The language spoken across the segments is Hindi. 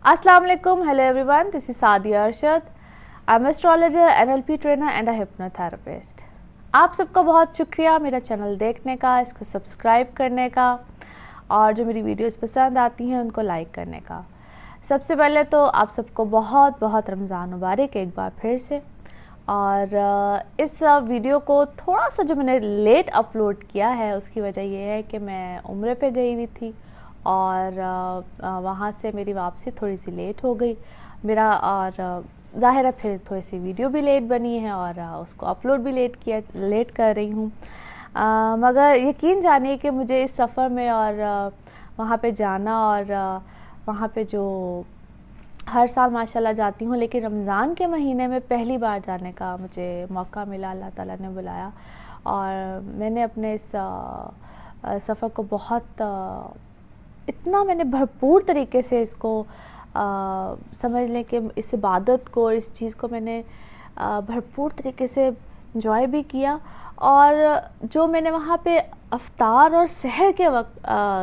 Assalamu alaikum, hello everyone, this is Sadia Arshad. I'm an astrologer, NLP trainer and a hypnotherapist. आप सबका बहुत शुक्रिया मेरा चैनल देखने का, इसको सब्सक्राइब करने का और जो मेरी वीडियोस पसंद आती हैं उनको लाइक करने का। सबसे पहले तो आप सबको बहुत बहुत रमज़ान मुबारक एक बार फिर से। और इस वीडियो को थोड़ा सा जो मैंने लेट अपलोड किया है उसकी वजह ये है कि मैं उम्रे पे गई हुई थी और वहाँ से मेरी वापसी थोड़ी सी लेट हो गई मेरा, और ज़ाहिर है फिर थोड़ी सी वीडियो भी लेट बनी है और उसको अपलोड भी लेट कर रही हूँ। मगर यकीन जानिए कि मुझे इस सफ़र में और वहाँ पे जाना और वहाँ पे जो हर साल माशाल्लाह जाती हूँ, लेकिन रमज़ान के महीने में पहली बार जाने का मुझे मौका मिला, अल्लाह ताला ने बुलाया और मैंने अपने इस सफ़र को बहुत इतना मैंने भरपूर तरीके से इसको समझ लें कि इस इबादत को, इस चीज़ को मैंने भरपूर तरीके से इंजॉय भी किया। और जो मैंने वहाँ पे अफ्तार और सहर के वक्त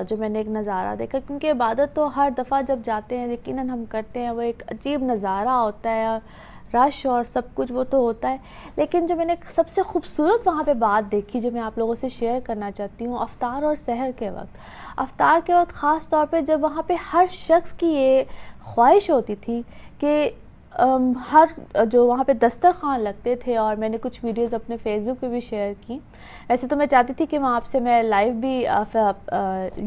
जो मैंने एक नज़ारा देखा, क्योंकि इबादत तो हर दफ़ा जब जाते हैं यकीनन हम करते हैं, वो एक अजीब नज़ारा होता है, रश और सब कुछ वो तो होता है, लेकिन जो मैंने सबसे खूबसूरत वहाँ पे बात देखी जो मैं आप लोगों से शेयर करना चाहती हूँ, अफ्तार और सहर के वक्त। अफ्तार के वक्त ख़ास तौर पे जब वहाँ पे हर शख्स की ये ख्वाहिश होती थी कि हर जो वहाँ पे दस्तरखान लगते थे, और मैंने कुछ वीडियोस अपने फेसबुक पे भी शेयर की। वैसे तो मैं चाहती थी कि वहाँ से मैं लाइव भी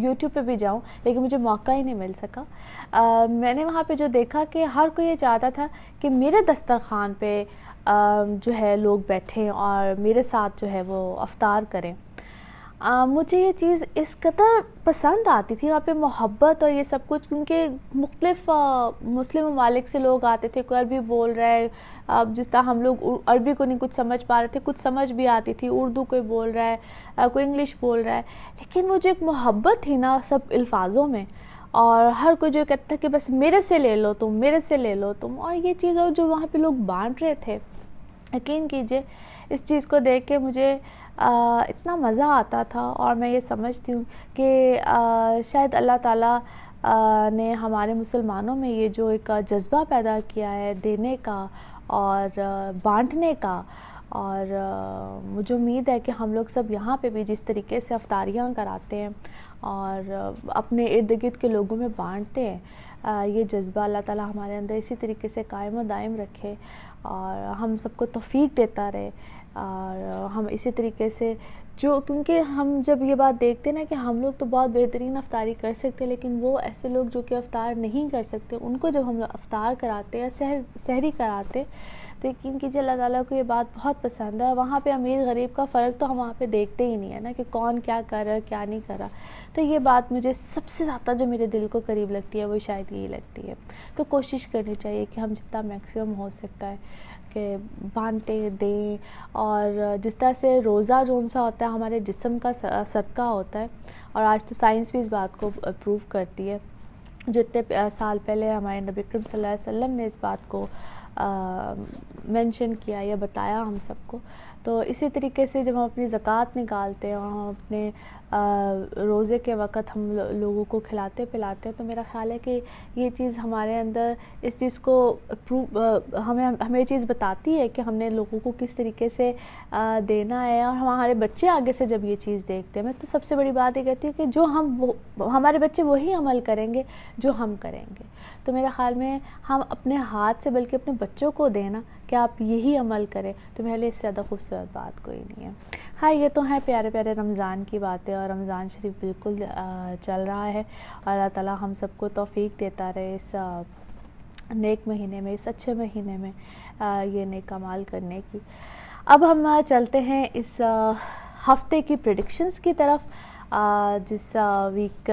यूट्यूब पे भी जाऊँ, लेकिन मुझे मौका ही नहीं मिल सका। मैंने वहाँ पे जो देखा कि हर कोई ये चाहता था कि मेरे दस्तरखान पे जो है लोग बैठें और मेरे साथ जो है वो अफ्तार करें। मुझे ये चीज़ इस कदर पसंद आती थी वहाँ पे मोहब्बत और ये सब कुछ, क्योंकि मुख्तलिफ़ मुस्लिम ममालिक से लोग आते थे। कोई अरबी बोल रहा है, अब जिस तरह हम लोग अरबी को नहीं कुछ समझ पा रहे थे, कुछ समझ भी आती थी, उर्दू कोई बोल रहा है, कोई इंग्लिश बोल रहा है, लेकिन वो जो एक मोहब्बत थी ना सब अल्फाजों में, और हर कोई जो कहता था कि बस मेरे से ले लो तुम, मेरे से ले लो तुम, और ये चीज़ और जो वहाँ पे लोग बांट रहे थे, यकीन कीजिए इस चीज़ को देख के मुझे इतना मज़ा आता था। और मैं ये समझती हूँ कि शायद अल्लाह ताला ने हमारे मुसलमानों में ये जो एक जज्बा पैदा किया है देने का और बांटने का, और मुझे उम्मीद है कि हम लोग सब यहाँ पे भी जिस तरीके से अफ्तारियाँ कराते हैं और अपने इर्द गिर्द के लोगों में बांटते हैं, ये जज्बा अल्लाह ताला हमारे अंदर इसी तरीके से कायम दायम रखे और हम सबको तौफीक देता रहे। और हम इसी तरीके से जो, क्योंकि हम जब ये बात देखते हैं ना कि हम लोग तो बहुत बेहतरीन अफ्तारी कर सकते हैं, लेकिन वो ऐसे लोग जो कि अफ्तार नहीं कर सकते, उनको जब हम अफ्तार कराते या सहरी कराते तो यकीन कीजिए अल्लाह ताला को ये बात बहुत पसंद है। वहाँ पे अमीर गरीब का फ़र्क तो हम वहाँ पे देखते ही नहीं है ना, कि कौन क्या कर रहा है क्या नहीं कर रहा। तो ये बात मुझे सबसे ज़्यादा जो मेरे दिल को करीब लगती है वो शायद यही लगती है। तो कोशिश करनी चाहिए कि हम जितना मैक्सिमम हो सकता है कि बांटे दें, और जिस तरह से रोज़ा जोन सा होता है हमारे जिस्म का सदका होता है, और आज तो साइंस भी इस बात को प्रूव करती है। जो इतने साल पहले हमारे नबी करीम सल्लल्लाहु अलैहि वसल्लम ने इस बात को मेंशन किया या बताया हम सबको। तो इसी तरीके से जब हम अपनी ज़कात निकालते हैं और हम अपने रोज़े के वक़्त हम लोगों को खिलाते पिलाते हैं, तो मेरा ख़्याल है कि ये चीज़ हमारे अंदर इस चीज़ को हमें ये चीज़ बताती है कि हमने लोगों को किस तरीके से देना है। और हमारे बच्चे आगे से जब ये चीज़ देखते हैं, मैं तो सबसे बड़ी बात ये कहती हूँ कि जो हमारे बच्चे वही अमल करेंगे जो हम करेंगे। तो मेरा ख़्याल में हम अपने हाथ से बल्कि अपने बच्चों को देना कि आप यही अमल करें, तो मेरे लिए इससे ज़्यादा खूबसूरत बात कोई नहीं है। हाँ, ये तो है प्यारे प्यारे रमज़ान की बातें, और रमज़ान शरीफ बिल्कुल चल रहा है, और अल्लाह ताला हम सबको तौफीक देता रहे इस नेक महीने में, इस अच्छे महीने में ये नेक अमाल करने की। अब हम चलते हैं इस हफ़्ते की प्रेडिक्शंस की तरफ। जिस वीक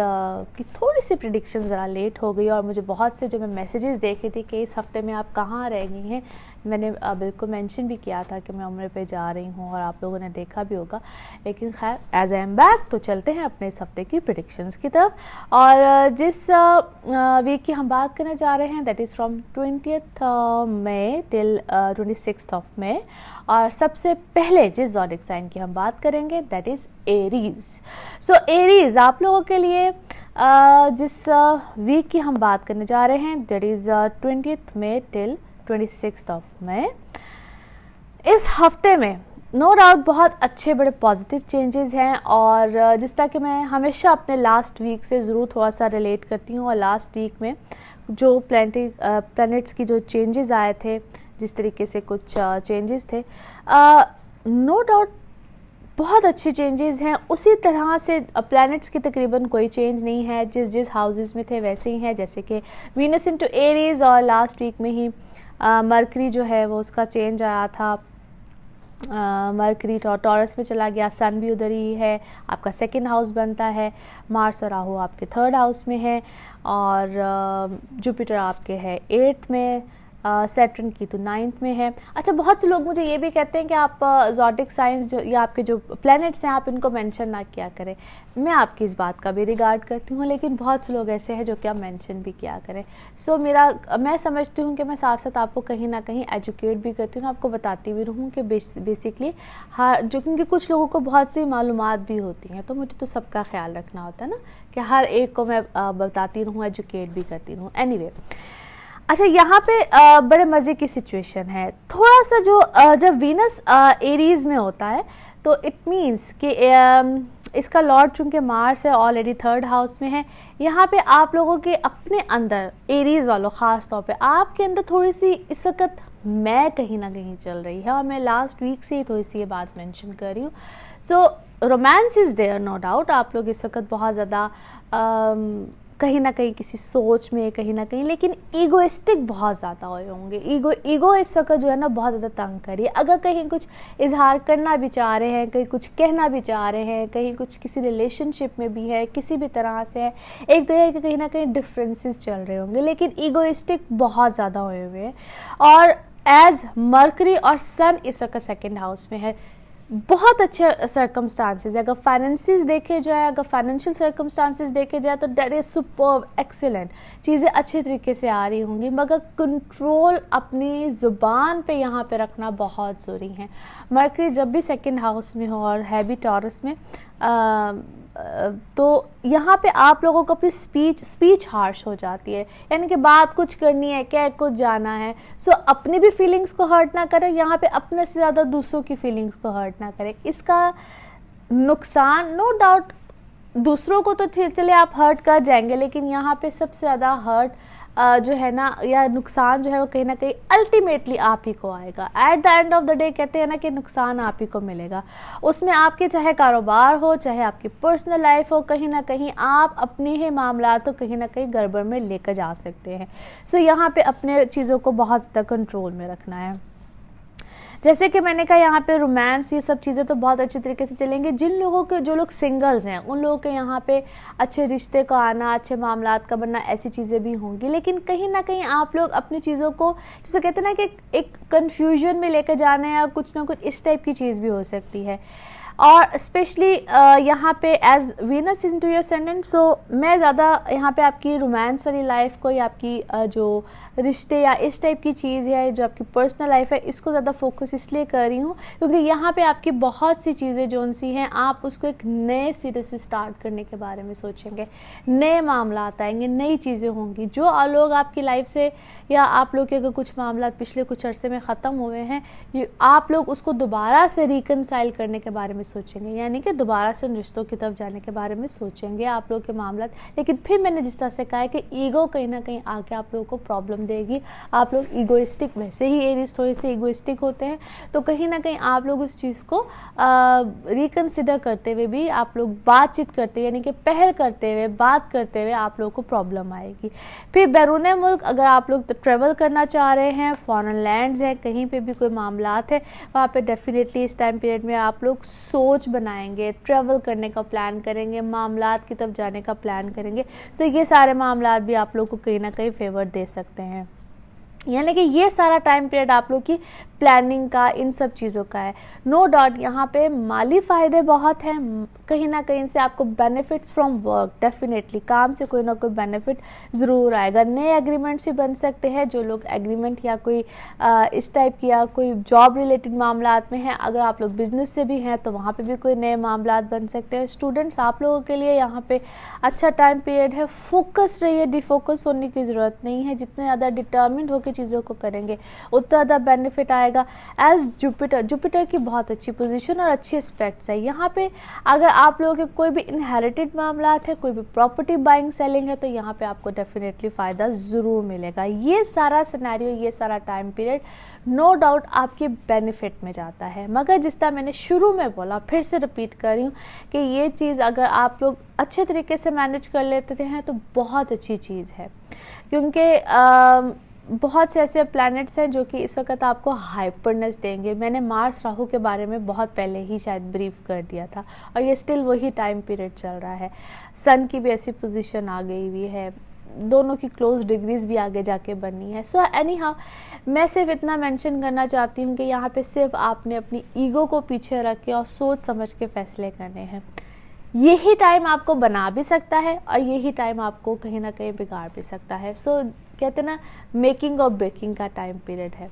की थोड़ी सी प्रेडिक्शन ज़रा लेट हो गई, और मुझे बहुत से जो मैं मैसेजेस देखे थे कि इस हफ़्ते में आप कहाँ रह गई हैं, मैंने बिल्कुल मेंशन भी किया था कि मैं उम्र पे जा रही हूँ और आप लोगों ने देखा भी होगा। लेकिन खैर एज आई एम बैक, तो चलते हैं अपने इस हफ़्ते की प्रेडिक्शंस की तरफ। और जिस वीक की हम बात करने जा रहे हैं that is from 20th May till 26th of May। और सबसे पहले जिस ज़ोडिक साइन की हम बात करेंगे that is Aries. So Aries आप लोगों के लिए जिस वीक की हम बात करने जा रहे हैं, that is 20th May till 26th May. इस हफ्ते में नो डाउट बहुत अच्छे बड़े पॉजिटिव चेंजेस हैं, और जिस तरह कि मैं हमेशा अपने लास्ट वीक से ज़रूर थोड़ा सा रिलेट करती हूँ, और लास्ट वीक में जो प्लैनेट्स की जो चेंजेस आए थे, जिस तरीके से कुछ चेंजेस थे, नो डाउट बहुत अच्छे चेंजेस हैं। उसी तरह से प्लैनेट्स की तकरीबन कोई चेंज नहीं है, जिस हाउसेस में थे वैसे ही हैं, जैसे कि वीनस इनटू एरीज, और लास्ट वीक में ही मरकरी जो है वो उसका चेंज आया था, मरकरी टॉरस में चला गया, सन भी उधर ही है, आपका सेकंड हाउस बनता है, मार्स और राहु आपके थर्ड हाउस में है, और जुपिटर आपके है 8th में, सैटर्न की तो 9th में है। अच्छा, बहुत से लोग मुझे ये भी कहते हैं कि आप ज़ोडिक साइंस जो या आपके जो प्लैनेट्स हैं आप इनको मेंशन ना किया करें। मैं आपकी इस बात का भी रिगार्ड करती हूँ, लेकिन बहुत से लोग ऐसे हैं जो क्या मेंशन भी किया करें। सो मैं समझती हूँ कि मैं साथ साथ आपको कहीं ना कहीं एजुकेट भी करती हूँ, आपको बताती भी रहूँ कि बेसिकली जो, क्योंकि कुछ लोगों को बहुत सी मालूमात भी होती हैं, तो मुझे तो सबका ख्याल रखना होता है ना, कि हर एक को मैं बताती रहूँ, एजुकेट भी करती रहूँ। एनीवे, अच्छा, यहाँ पे बड़े मज़े की सिचुएशन है। थोड़ा सा जो जब वीनस एरीज में होता है तो इट मीन्स कि इसका लॉर्ड चूँकि मार्स है, ऑलरेडी थर्ड हाउस में है, यहाँ पे आप लोगों के अपने अंदर, एरीज वालों ख़ास तौर पे आपके अंदर थोड़ी सी इस वक्त मैं कहीं ना कहीं चल रही है, और मैं लास्ट वीक से ही थोड़ी सी ये बात मेंशन कर रही हूँ। So romance is there, no doubt. आप लोग इस वक्त बहुत ज़्यादा कहीं ना कहीं किसी सोच में, कहीं ना कहीं, लेकिन ईगोइस्टिक बहुत ज़्यादा हुए होंगे। ईगो इस वक्त जो है ना बहुत ज़्यादा तंग करिए। अगर कहीं कुछ इजहार करना भी चाह रहे हैं, कहीं कुछ कहना भी चाह रहे हैं, कहीं कुछ किसी रिलेशनशिप में भी है, किसी भी तरह से है, एक तो यह कि कहीं ना कहीं डिफरेंसेस चल रहे होंगे, लेकिन ईगोइस्टिक बहुत ज़्यादा हुए हुए हैं। और एज मरकरी और सन इस वक्त सेकेंड हाउस में है, बहुत अच्छे सर्कमस्टांसेस। अगर फाइनेंसिस देखे जाए, अगर फाइनेंशियल सर्कमस्टांसेस देखे जाए तो दैट इज़ सुपर्ब, एक्सीलेंट, चीज़ें अच्छे तरीके से आ रही होंगी, मगर कंट्रोल अपनी ज़ुबान पे यहाँ पे रखना बहुत ज़रूरी है। मरकरी जब भी सेकंड हाउस में हो और है भी टॉरस में, तो यहाँ पे आप लोगों को अपनी स्पीच हार्श हो जाती है, यानी कि बात कुछ करनी है, कह कुछ जाना है। सो अपनी भी फीलिंग्स को हर्ट ना करें, यहाँ पे अपने से ज़्यादा दूसरों की फीलिंग्स को हर्ट ना करें। इसका नुकसान नो डाउट दूसरों को तो चले आप हर्ट कर जाएंगे, लेकिन यहाँ पे सबसे ज़्यादा हर्ट जो है ना, या नुकसान जो है वो कहीं ना कहीं अल्टीमेटली आप ही को आएगा। At the end of the day कहते हैं ना कि नुकसान आप ही को मिलेगा। उसमें आपके चाहे कारोबार हो, चाहे आपकी पर्सनल लाइफ हो, कहीं ना कहीं आप अपने ही मामला तो कहीं ना कहीं गड़बड़ में लेकर जा सकते हैं। सो यहाँ पे अपने चीज़ों को बहुत ज़्यादा कंट्रोल में रखना है। जैसे कि मैंने कहा, यहाँ पे रोमांस, ये सब चीज़ें तो बहुत अच्छे तरीके से चलेंगे। जिन लोगों के, जो लोग सिंगल्स हैं, उन लोगों के यहाँ पे अच्छे रिश्ते का आना, अच्छे मामलात का बनना, ऐसी चीज़ें भी होंगी। लेकिन कहीं ना कहीं आप लोग अपनी चीज़ों को, जैसे कहते हैं ना कि एक कन्फ्यूजन में लेकर जाना, या कुछ ना कुछ इस टाइप की चीज़ भी हो सकती है। और स्पेशली यहाँ पे as Venus into your ascendant, so मैं ज़्यादा यहाँ पे आपकी रोमांस वाली लाइफ को, या आपकी जो रिश्ते या इस टाइप की चीज़ है, जो आपकी पर्सनल लाइफ है, इसको ज़्यादा फोकस इसलिए कर रही हूँ क्योंकि यहाँ पे आपकी बहुत सी चीज़ें जो सी हैं, आप उसको एक नए सिरे से स्टार्ट करने के बारे में सोचेंगे, नए मामला आएंगे, नई चीज़ें होंगी। जो लोग आपकी लाइफ से, या आप लोग के अगर कुछ मामला पिछले कुछ अरसे में ख़त्म हुए हैं, आप लोग उसको दोबारा से रिकनसाइल करने के बारे में सोचेंगे, यानी कि दोबारा से उन रिश्तों की तरफ जाने के बारे में सोचेंगे आप लोग के मामला। लेकिन फिर मैंने जिस तरह से कहा है कि ईगो कहीं ना कहीं आके आप लोगों को प्रॉब्लम देगी। आप लोग ईगोइस्टिक, वैसे ही एरीज थोड़े से ईगोइस्टिक होते हैं, तो कहीं ना कहीं आप लोग उस चीज़ को रिकन्सिडर करते हुए भी, आप लोग बातचीत करते हुए, यानी कि पहल करते हुए, बात करते हुए आप लोगों को प्रॉब्लम आएगी। फिर बैरून मुल्क अगर आप लोग ट्रेवल करना चाह रहे हैं, फॉरेन लैंड्स हैं, कहीं पे भी कोई मामलात है, वहाँ पे डेफिनेटली इस टाइम पीरियड में आप लोग सोच बनाएंगे, ट्रेवल करने का प्लान करेंगे, मामलात की तरफ जाने का प्लान करेंगे। सो ये सारे मामलात भी आप लोग को कहीं ना कहीं फेवर दे सकते हैं। यानी कि ये सारा टाइम पीरियड आप लोग की प्लानिंग का, इन सब चीज़ों का है। नो डाउट यहाँ पे माली फ़ायदे बहुत हैं, कहीं ना कहीं से आपको बेनिफिट्स फ्रॉम वर्क, डेफिनेटली काम से कोई ना कोई बेनिफिट ज़रूर आएगा। नए एग्रीमेंट्स भी बन सकते हैं, जो लोग एग्रीमेंट या कोई इस टाइप की या कोई जॉब रिलेटेड मामलात में हैं। अगर आप लोग बिजनेस से भी हैं तो वहाँ पे भी कोई नए मामलात बन सकते हैं। स्टूडेंट्स, आप लोगों के लिए यहाँ पे अच्छा टाइम पीरियड है। फोकस रहिए, डिफोकस होने की ज़रूरत नहीं है। जितने ज़्यादा डिटर्मिन्ड होकर चीज़ों को करेंगे उतना ज़्यादा बेनिफिट आएगा। एज जुपिटर की बहुत अच्छी पोजीशन और अच्छी एस्पेक्ट्स है यहाँ पे। अगर आप लोगों के कोई भी इनहेरिटेड मामलात है, कोई भी प्रॉपर्टी बाइंग सेलिंग है, तो यहाँ पे आपको डेफिनेटली फ़ायदा ज़रूर मिलेगा। ये सारा सिनेरियो, ये सारा टाइम पीरियड नो डाउट आपके बेनिफिट में जाता है। मगर जिस तरह मैंने शुरू में बोला, फिर से रिपीट कर रही हूँ कि ये चीज़ अगर आप लोग अच्छे तरीके से मैनेज कर लेते हैं तो बहुत अच्छी चीज़ है, क्योंकि बहुत से ऐसे प्लैनेट्स हैं जो कि इस वक्त आपको हाइपरनेस देंगे। मैंने मार्स राहु के बारे में बहुत पहले ही शायद ब्रीफ कर दिया था, और ये स्टिल वही टाइम पीरियड चल रहा है। सन की भी ऐसी पोजीशन आ गई हुई है, दोनों की क्लोज डिग्रीज भी आगे जाके बननी है। सो एनी हाउ, मैं सिर्फ इतना मेंशन करना चाहती हूँ कि यहाँ पे सिर्फ आपने अपनी ईगो को पीछे रख के और सोच समझ के फैसले करने हैं। यही टाइम आपको बना भी सकता है और यही टाइम आपको कहीं ना कहीं बिगाड़ भी सकता है। सो कहते हैं ना, मेकिंग और ब्रेकिंग का टाइम पीरियड है।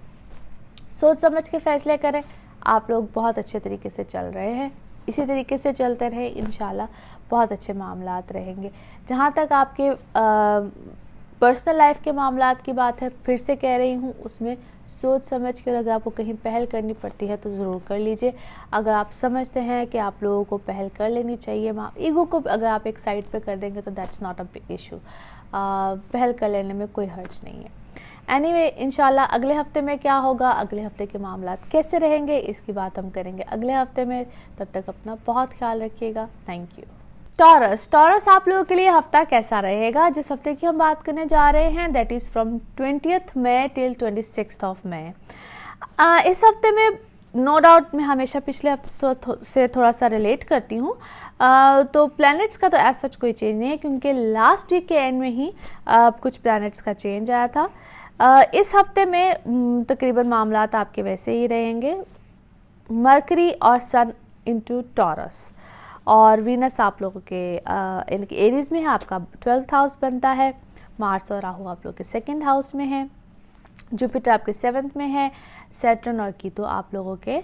सोच समझ के फैसले करें। आप लोग बहुत अच्छे तरीके से चल रहे हैं, इसी तरीके से चलते रहे, इंशाल्लाह बहुत अच्छे मामलात रहेंगे। जहाँ तक आपके पर्सनल लाइफ के मामलात की बात है, फिर से कह रही हूँ, उसमें सोच समझ कर अगर आपको कहीं पहल करनी पड़ती है तो ज़रूर कर लीजिए। अगर आप समझते हैं कि आप लोगों को पहल कर लेनी चाहिए, ईगो को अगर आप एक साइड पे कर देंगे तो that's not a big issue. पहल कर लेने में कोई हर्ज नहीं है। एनीवे, इंशाल्लाह अगले हफ्ते में क्या होगा, अगले हफ्ते के मामलात कैसे रहेंगे, इसकी बात हम करेंगे अगले हफ्ते में। तब तक अपना बहुत ख्याल रखिएगा। Thank you. टॉरस आप लोगों के लिए हफ्ता कैसा रहेगा? जिस हफ्ते की हम बात करने जा रहे हैं, that is from 20th May till 26th May. इस हफ्ते में नो डाउट मैं हमेशा पिछले हफ्ते से थोड़ा सा रिलेट करती हूँ। तो प्लैनेट्स का तो ऐसा सच कोई चेंज नहीं है, क्योंकि लास्ट वीक के एंड में ही कुछ प्लैनेट्स का चेंज आया था। इस हफ्ते में तकरीबन मामलात आपके वैसे ही रहेंगे। मरकरी और सन इनटू टॉरस, और वीनस आप लोगों के एरीज में है, आपका 12th हाउस बनता है। मार्स और राहु आप लोगों के 2nd हाउस में है। जुपिटर आपके 7th में है। सैटर्न और कीतु आप लोगों के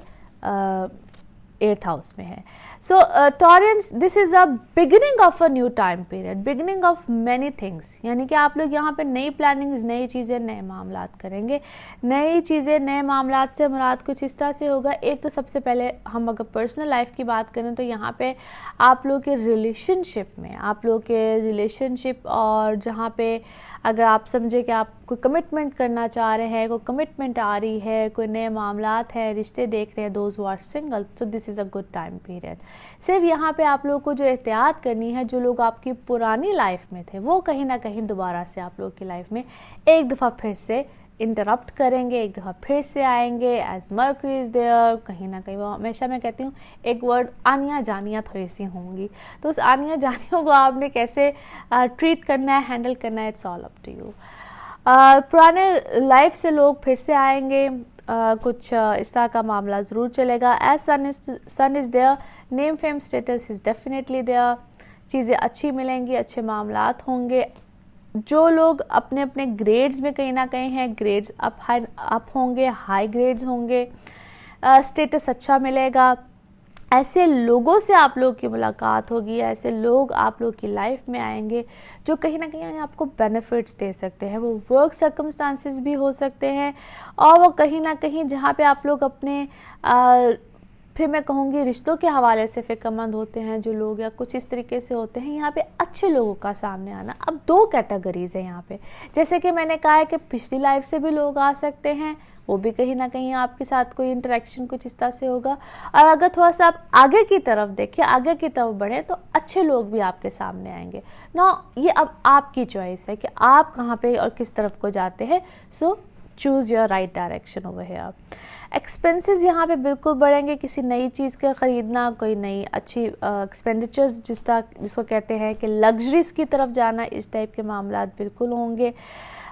8th हाउस में है। So Taureans, this is a beginning of a new time period, beginning of many things. यानी कि आप लोग यहाँ पे नई प्लानिंग, नई चीज़ें, नए मामलात करेंगे। नई चीज़ें, नए मामलात से मुराद कुछ इस तरह से होगा। एक तो सबसे पहले हम अगर पर्सनल लाइफ की बात करें तो यहाँ पे आप लोग के रिलेशनशिप में, आप लोग के रिलेशनशिप, और जहाँ पे अगर आप समझे कि आप कोई कमिटमेंट करना चाह रहे हैं, कोई कमिटमेंट आ रही है, कोई नए मामलात हैं, रिश्ते देख रहे हैं, those who are single, so this is a good time period. सिर्फ यहाँ पे आप लोगों को जो एहतियात करनी है, जो लोग आपकी पुरानी लाइफ में थे वो कहीं ना कहीं दोबारा से आप लोगों की लाइफ में एक दफ़ा फिर से इंटरप्ट करेंगे, एक दफ़ा फिर से आएंगे। एज मर्करी इज़ देयर, कहीं ना कहीं वो, हमेशा मैं कहती हूँ एक वर्ड, आनियाँ जानियाँ थोड़ी सी होंगी। तो उस आनियाँ जानियों को आपने कैसे ट्रीट करना है, हैंडल करना है, it's all up to you. पुराने लाइफ से लोग फिर से आएंगे। कुछ इस तरह का मामला ज़रूर चलेगा। As sun is there, name fame status is definitely there. चीज़ें अच्छी मिलेंगी, अच्छे मामलात होंगे। जो लोग अपने अपने ग्रेड्स में कहीं ना कहीं हैं, ग्रेड्स अप होंगे, हाई ग्रेड्स होंगे, स्टेटस अच्छा मिलेगा। ऐसे लोगों से आप लोग की मुलाकात होगी, ऐसे लोग आप लोग की लाइफ में आएंगे जो कहीं ना कहीं आपको बेनिफिट्स दे सकते हैं। वो वर्क सर्कमस्टांसेस भी हो सकते हैं, और वो कहीं ना कहीं जहाँ पे आप लोग अपने फिर मैं कहूँगी रिश्तों के हवाले से फ़िक्रमंद होते हैं जो लोग, या कुछ इस तरीके से होते हैं, यहाँ पे अच्छे लोगों का सामने आना। अब 2 कैटेगरीज है यहाँ पे। जैसे कि मैंने कहा है कि पिछली लाइफ से भी लोग आ सकते हैं, वो भी कहीं ना कहीं आपके साथ कोई इंटरेक्शन कुछ इस तरह से होगा। और अगर थोड़ा सा आप आगे की तरफ देखें, आगे की तरफ बढ़े, तो अच्छे लोग भी आपके सामने आएंगे ना। ये अब आपकी चॉइस है कि आप कहाँ पे और किस तरफ को जाते हैं। सो choose your right direction over here. Expenses यहाँ पे बिल्कुल बढ़ेंगे, किसी नई चीज़ का ख़रीदना, कोई नई अच्छी एक्सपेंडिचर्स जिसको कहते हैं कि लग्जरीज़ की तरफ जाना, इस टाइप के मामलात बिल्कुल होंगे।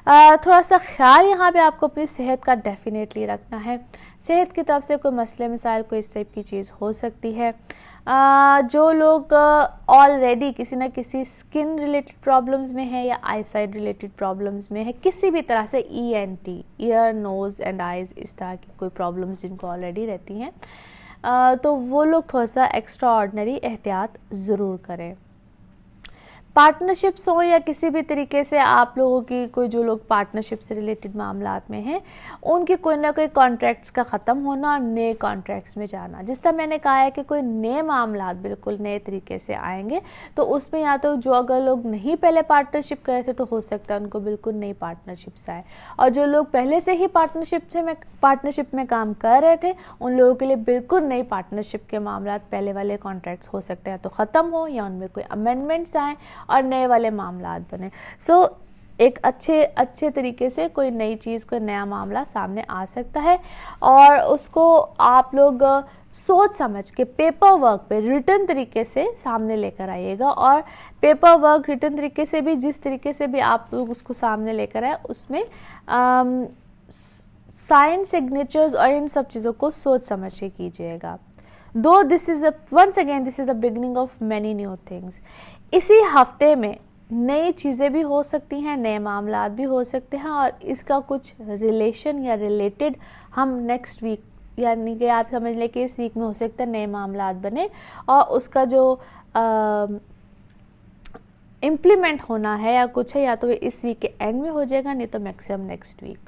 थोड़ा सा ख्याल यहाँ पे आपको अपनी सेहत का डेफिनेटली रखना है। सेहत की तरफ से कोई मसले मसाइल कोई इस टाइप की चीज़ हो सकती है। जो लोग ऑलरेडी किसी न किसी स्किन रिलेटेड प्रॉब्लम्स में है या आई साइड रिलेटेड प्रॉब्लम्स में है, किसी भी तरह से ENT, ear nose and eyes, इस तरह की कोई प्रॉब्लम्स जिनको ऑलरेडी रहती हैं, तो वो लोग थोड़ा सा एक्स्ट्रा ऑर्डिनरी एहतियात ज़रूर करें। पार्टनरशिप्स हों या किसी भी तरीके से आप लोगों की कोई, जो लोग पार्टनरशिप से रिलेटेड मामलात में हैं, उनके कोई ना कोई कॉन्ट्रैक्ट्स का ख़त्म होना और नए कॉन्ट्रैक्ट्स में जाना। जिस तरह मैंने कहा है कि कोई नए मामलात बिल्कुल नए तरीके से आएंगे, तो उसमें या तो जो अगर लोग नहीं पहले पार्टनरशिप करे थे तो हो सकता है उनको बिल्कुल नई पार्टनरशिप्स आए, और जो लोग पहले से ही पार्टनरशिप में काम कर रहे थे उन लोगों के लिए बिल्कुल नई पार्टनरशिप के मामलात, पहले वाले कॉन्ट्रैक्ट्स हो सकते हैं तो ख़त्म हो या उनमें कोई अमेंडमेंट्स आएँ और नए वाले मामलात बने। एक अच्छे तरीके से कोई नई चीज़, कोई नया मामला सामने आ सकता है, और उसको आप लोग सोच समझ के पेपर वर्क पे रिटर्न तरीके से सामने लेकर आइएगा। और पेपर वर्क रिटर्न तरीके से भी, जिस तरीके से भी आप लोग उसको सामने लेकर आए, उसमें साइन, सिग्नेचर्स और इन सब चीज़ों को सोच समझ के कीजिएगा। दो this is the beginning of many new things. इसी हफ्ते में नई चीज़ें भी हो सकती हैं, नए मामलात भी हो सकते हैं, और इसका कुछ रिलेशन या रिलेटेड हम नेक्स्ट वीक, यानी कि आप समझ लें कि इस वीक में हो सकता है नए मामलात बने, और उसका जो इम्प्लीमेंट होना है या कुछ है, या तो इस वीक के एंड में हो जाएगा, नहीं तो मैक्सिमम नेक्स्ट वीक,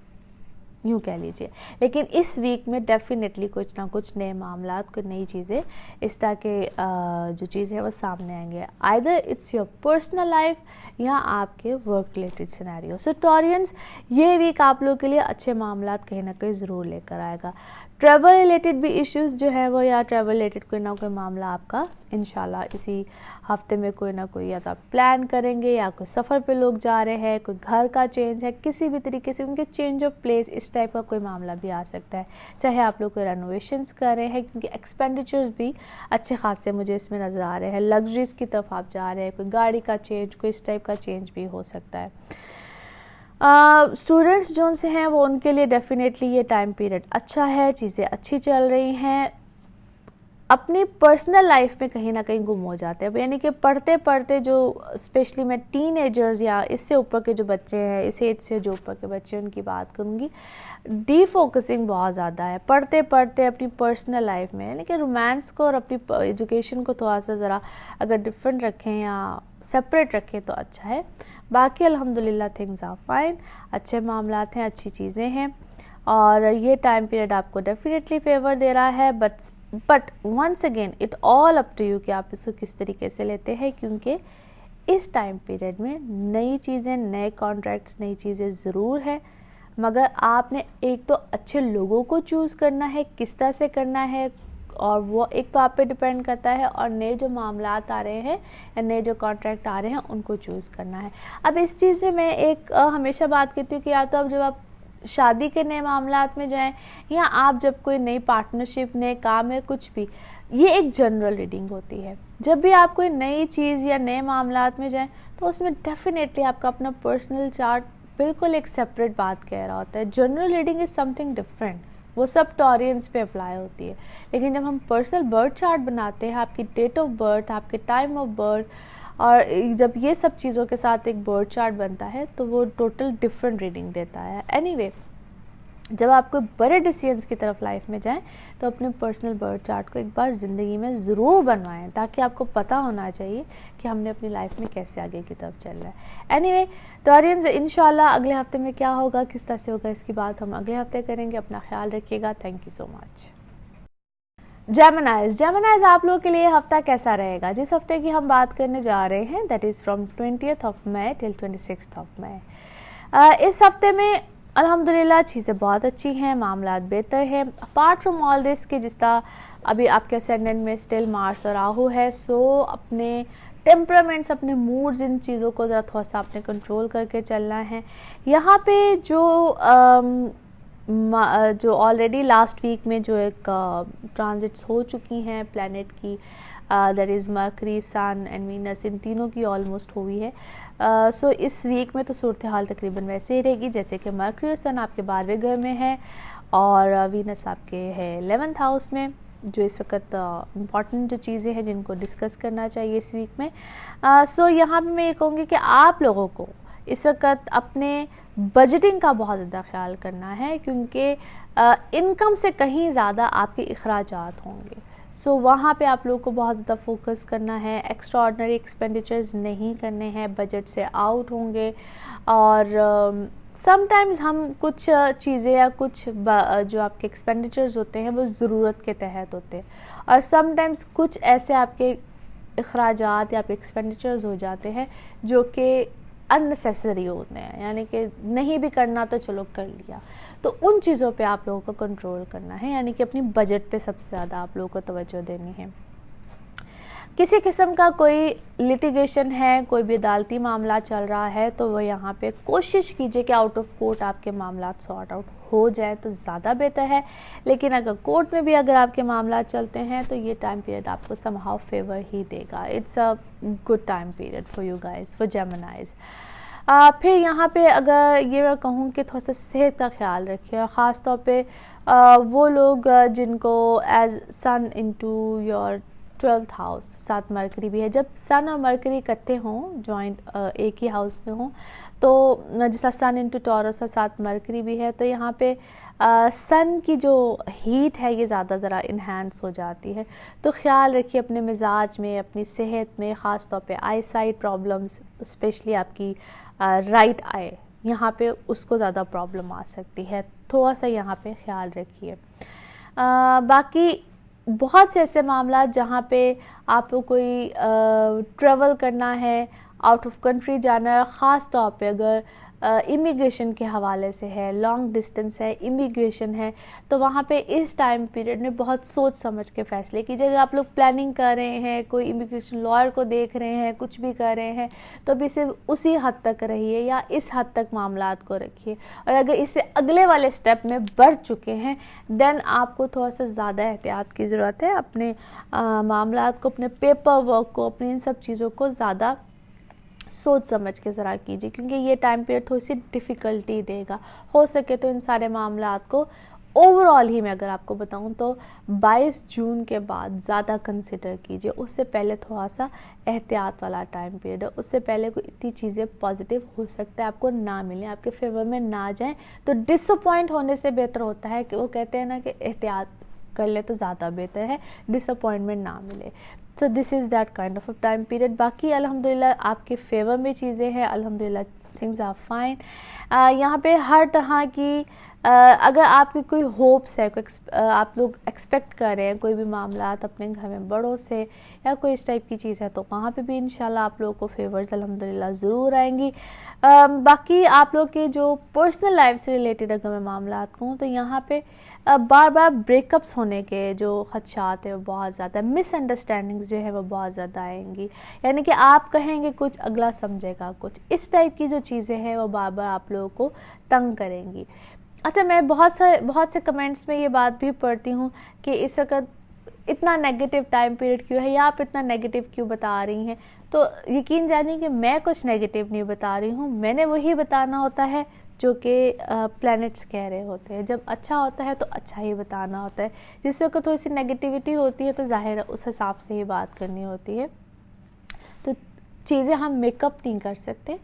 यूँ कह लीजिए। लेकिन इस वीक में डेफिनेटली कुछ ना कुछ नए मामलात, कुछ नई चीज़ें, इस तरह के जो चीज़ें हैं वो सामने आएंगे। Either it's your personal life या आपके वर्क रिलेटेड सिनेरियो। सो टॉरियंस, ये वीक आप लोगों के लिए अच्छे मामलात कहीं ना कहीं ज़रूर लेकर आएगा। ट्रैवल रिलेटेड भी इश्यूज़ जो है वो, या ट्रैवल रिलेटेड कोई ना कोई मामला आपका इंशाल्लाह इसी हफ्ते में कोई ना कोई, या तो आप प्लान करेंगे, या कोई सफ़र पे लोग जा रहे हैं, कोई घर का चेंज है, किसी भी तरीके से उनके चेंज ऑफ प्लेस, इस टाइप का कोई मामला भी आ सकता है। चाहे आप लोग कोई रेनोवेशंस कर रहे हैं, क्योंकि एक्सपेंडिचर्स भी अच्छे खासे मुझे इसमें नज़र आ रहे हैं। लग्जरीज़ की तरफ आप जा रहे हैं, कोई गाड़ी का चेंज, कोई इस टाइप का चेंज भी हो सकता है। स्टूडेंट्स जो से हैं वो, उनके लिए डेफिनेटली ये टाइम पीरियड अच्छा है, चीज़ें अच्छी चल रही हैं। अपनी पर्सनल लाइफ में कहीं ना कहीं गुम हो जाते हैं, यानी कि पढ़ते पढ़ते जो, स्पेशली मैं टीनेजर्स या इससे ऊपर के जो बच्चे हैं, इस एज से जो ऊपर के बच्चे हैं, उनकी बात करूँगी, डीफोकसिंग बहुत ज़्यादा है पढ़ते पढ़ते अपनी पर्सनल लाइफ में। यानी कि रोमांस को और अपनी एजुकेशन को थोड़ा सा ज़रा अगर डिफरेंट रखें या सेपरेट रखें तो अच्छा है। बाकी अल्हम्दुलिल्लाह थिंग्स आर फाइन, अच्छे मामलात हैं, अच्छी चीज़ें हैं, और ये टाइम पीरियड आपको डेफिनेटली फेवर दे रहा है। But once again it all up to you कि आप इसको किस तरीके से लेते हैं, क्योंकि इस टाइम पीरियड में नई चीज़ें, नए कॉन्ट्रैक्ट्स, नई चीज़ें ज़रूर है, मगर आपने एक तो अच्छे लोगों को चूज़ करना है, किस तरह से करना है, और वो एक तो आप पे डिपेंड करता है, और नए जो मामलात आ रहे हैं या नए जो कॉन्ट्रैक्ट आ रहे हैं उनको चूज़ करना है। अब इस चीज़ में मैं एक हमेशा बात करती हूँ कि या तो अब जब आप शादी के नए मामलात में जाएं, या आप जब कोई नई पार्टनरशिप, नए काम है, कुछ भी, ये एक जनरल रीडिंग होती है। जब भी आप कोई नई चीज़ या नए मामलात में जाएं तो उसमें डेफिनेटली आपका अपना पर्सनल चार्ट बिल्कुल एक सेपरेट बात कह रहा होता है। General reading is something different, वो सब टॉरियंस पे अप्लाई होती है। लेकिन जब हम पर्सनल बर्थ चार्ट बनाते हैं, आपकी डेट ऑफ बर्थ, आपके टाइम ऑफ बर्थ, और जब ये सब चीज़ों के साथ एक बर्थ चार्ट बनता है तो वो टोटल डिफरेंट रीडिंग देता है। एनीवे, जब आप कोई बड़े डिसीजंस की तरफ लाइफ में जाएं तो अपने पर्सनल बर्थ चार्ट को एक बार ज़िंदगी में ज़रूर बनवाएं, ताकि आपको पता होना चाहिए कि हमने अपनी लाइफ में कैसे आगे की तरफ चल रहा है। एनीवे, टॉरियंस, इंशाल्लाह अगले हफ्ते में क्या होगा, किस तरह से होगा, इसकी बात हम अगले हफ्ते करेंगे। अपना ख्याल रखिएगा। Thank you so much. जेमिनाइज आप लोगों के लिए हफ्ता कैसा रहेगा? जिस हफ्ते की हम बात करने जा रहे हैं, that is from 20th of May till 26th of May। इस हफ्ते में अल्हम्दुलिल्लाह चीज़ें बहुत अच्छी हैं, मामलात बेहतर हैं। अपार्ट फ्रॉम ऑल दिस कि जिस तरह अभी आपके असेंडेंट में स्टिल मार्स और राहु है, सो अपने टेम्परामेंट्स, अपने मूड्स, इन चीज़ों को ज़रा थोड़ा सा आपने कंट्रोल करके चलना है। यहाँ पे जो जो ऑलरेडी लास्ट वीक में जो एक ट्रांजिट्स हो चुकी हैं प्लैनेट की, that is Mercury, Sun and Venus, इन तीनों की ऑलमोस्ट हुई है। सो इस वीक में तो सूरत हाल तकरीबन वैसे ही रहेगी जैसे कि मर्करी और सन आपके 12वें घर में है और वीनस आपके है 11th हाउस में। जो इस वक्त इम्पॉर्टेंट जो चीज़ें हैं जिनको डिस्कस करना चाहिए इस वीक में। सो यहाँ पे मैं ये कहूँगी कि आप लोगों को इस वक्त अपने बजटिंग का बहुत ज़्यादा ख्याल करना है, क्योंकि इनकम से कहीं ज़्यादा आपके अखराजात होंगे। सो वहाँ पे आप लोगों को बहुत ज़्यादा फोकस करना है, एक्स्ट्रा ऑर्डनरी एक्सपेंडिचर्स नहीं करने हैं, बजट से आउट होंगे। और समटाइम्स हम कुछ चीज़ें या कुछ जो आपके एक्सपेंडिचर्स होते हैं वो ज़रूरत के तहत होते हैं, और समटाइम्स कुछ ऐसे आपके अखराजात या आपके एक्सपेंडिचर्स हो जाते हैं जो कि अननेसेसरी होते हैं, यानी कि नहीं भी करना तो चलो कर लिया। तो उन चीज़ों पे आप लोगों को कंट्रोल करना है, यानी कि अपनी बजट पे सबसे ज़्यादा आप लोगों को तवज्जो देनी है। किसी किस्म का कोई लिटिगेशन है, कोई भी अदालती मामला चल रहा है, तो वो यहाँ पे कोशिश कीजिए कि आउट ऑफ कोर्ट आपके मामला सॉर्ट आउट हो जाए तो ज़्यादा बेहतर है। लेकिन अगर कोर्ट में भी अगर आपके मामला चलते हैं तो ये टाइम पीरियड आपको समहाउ फेवर ही देगा। It's a good time period for you guys, for जेमिनाइज। फिर यहाँ पे अगर ये मैं कहूँ कि थोड़ा सा सेहत का ख्याल रखिए, ख़ास तौर पे वो लोग जिनको as sun into your 12th house, साथ मरकरी भी है। जब सन और मरकरी इकट्ठे हों, जॉइंट एक ही हाउस में हों, तो जैसा सन इनटू टॉरस और साथ मरकरी भी है, तो यहाँ पे सन की जो हीट है ये ज़्यादा ज़रा इन्हांस हो जाती है। तो ख्याल रखिए अपने मिजाज में, अपनी सेहत में, ख़ास तौर पे आई साइट प्रॉब्लम्स, स्पेशली आपकी राइट आई, यहाँ पे उसको ज़्यादा प्रॉब्लम आ सकती है। थोड़ा सा यहाँ पे ख्याल रखिए। बाकी बहुत से ऐसे मामला जहाँ पे आपको कोई ट्रैवल करना है, आउट ऑफ कंट्री जाना है, ख़ास तौर पे अगर इमिग्रेशन के हवाले से है, लॉन्ग डिस्टेंस है, इमिग्रेशन है, तो वहाँ पे इस टाइम पीरियड में बहुत सोच समझ के फ़ैसले कीजिए। अगर आप लोग प्लानिंग कर रहे हैं, कोई इमिग्रेशन लॉयर को देख रहे हैं, कुछ भी कर रहे हैं, तो भी सिर्फ उसी हद तक रहिए या इस हद तक मामलात को रखिए। और अगर इससे अगले वाले स्टेप में बढ़ चुके हैं देन आपको थोड़ा सा ज़्यादा एहतियात की ज़रूरत है। अपने मामलात को, अपने पेपर वर्क को, अपनी इन सब चीज़ों को ज़्यादा सोच समझ के ज़रा कीजिए, क्योंकि ये टाइम पीरियड थोड़ी सी डिफ़िकल्टी देगा। हो सके तो इन सारे मामलात को ओवरऑल ही मैं अगर आपको बताऊं तो 22 जून के बाद ज़्यादा कंसिडर कीजिए। उससे पहले थोड़ा सा एहतियात वाला टाइम पीरियड है। उससे पहले कोई इतनी चीज़ें पॉजिटिव हो सकता है आपको ना मिले, आपके फेवर में ना जाएं, तो डिसअपॉइंट होने से बेहतर होता है कि वो कहते हैं ना कि एहतियात कर ले तो ज़्यादा बेहतर है, डिसअपॉइंटमेंट ना मिले। सो this is that kind of a time period. बाकी अल्हम्दुलिल्लाह आपके फेवर में चीज़ें हैं, अल्हम्दुलिल्लाह थिंग्स आर फाइन। यहाँ पे हर तरह की अगर आपकी कोई होप्स है, कोई आप लोग एक्सपेक्ट कर रहे हैं कोई भी मामलात अपने घर में बड़ों से या कोई इस टाइप की चीज़ है, तो वहाँ पे भी इंशाल्लाह आप लोगों को फेवर्स अल्हम्दुलिल्लाह ज़रूर आएंगी। बाकी आप लोग के जो पर्सनल लाइफ से रिलेटेड अगर मैं मामलात कहूँ तो यहाँ पे बार बार ब्रेकअप्स होने के जो खदशात है वो बहुत ज़्यादा, मिसअंडरस्टैंडिंग्स जो है वो बहुत ज़्यादा आएंगी, यानी कि आप कहेंगे कुछ, अगला समझेगा कुछ, इस टाइप की जो चीज़ें हैं वो बार बार आप लोगों को तंग करेंगी। अच्छा, मैं बहुत से कमेंट्स में ये बात भी पढ़ती हूँ कि इस वक्त इतना नेगेटिव टाइम पीरियड क्यों है या आप इतना नेगेटिव क्यों बता रही हैं। तो यकीन जानिए कि मैं कुछ नेगेटिव नहीं बता रही हूँ, मैंने वही बताना होता है जो कि प्लैनेट्स कह रहे होते हैं। जब अच्छा होता है तो अच्छा ही बताना होता है, जिस वक्त थोड़ी सी नेगेटिविटी होती है तो ज़ाहिर उस हिसाब से ही बात करनी होती है। तो चीज़ें हम मेकअप नहीं कर सकते,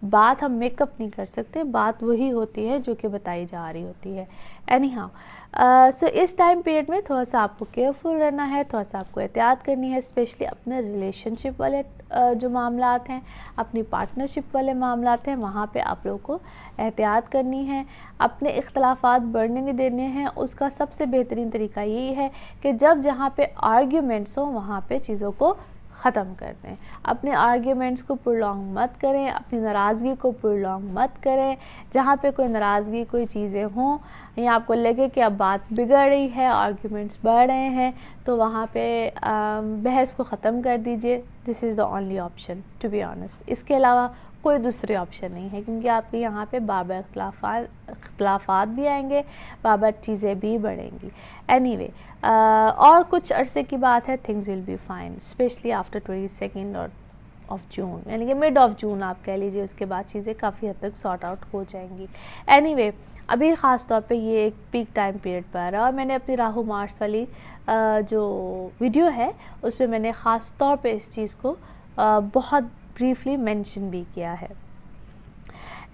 बात हम मेकअप नहीं कर सकते, बात वही होती है जो कि बताई जा रही होती है। एनी हाउ सो इस टाइम पीरियड में थोड़ा सा आपको केयरफुल रहना है, थोड़ा सा आपको एहतियात करनी है, स्पेशली अपने रिलेशनशिप वाले जो मामलात हैं, अपनी पार्टनरशिप वाले मामलात हैं, वहाँ पे आप लोगों को एहतियात करनी है। अपने इख्तलाफात बढ़ने नहीं देने हैं। उसका सबसे बेहतरीन तरीका यही है कि जब जहाँ पे आर्ग्यूमेंट्स हों वहाँ पे चीज़ों को ख़त्म कर दें। अपने आर्ग्यूमेंट्स को प्रोलॉन्ग मत करें, अपनी नाराज़गी को प्रोलॉन्ग मत करें। जहाँ पे कोई नाराज़गी, कोई चीज़ें हों या आपको लगे कि अब बात बिगड़ रही है, आर्ग्यूमेंट्स बढ़ रहे हैं, तो वहाँ पे बहस को ख़त्म कर दीजिए। This is the only option to be honest. इसके अलावा कोई दूसरी ऑप्शन नहीं है, क्योंकि आपके यहाँ पे बार इख्तलाफात भी आएंगे, बार चीज़ें भी बढ़ेंगी। एनीवे और कुछ अरसे की बात है, things will be fine, specially after 22 और ऑफ जून, यानी कि मिड ऑफ जून आप कह लीजिए, उसके बाद चीज़ें काफ़ी हद तक सॉर्ट आउट हो जाएंगी। एनीवे अभी ख़ास तौर पे ये एक पीक टाइम पीरियड पर है, और मैंने अपनी राहु मार्स वाली जो वीडियो है उस पर मैंने ख़ास तौर पे इस चीज़ को बहुत ब्रीफली मेंशन भी किया है।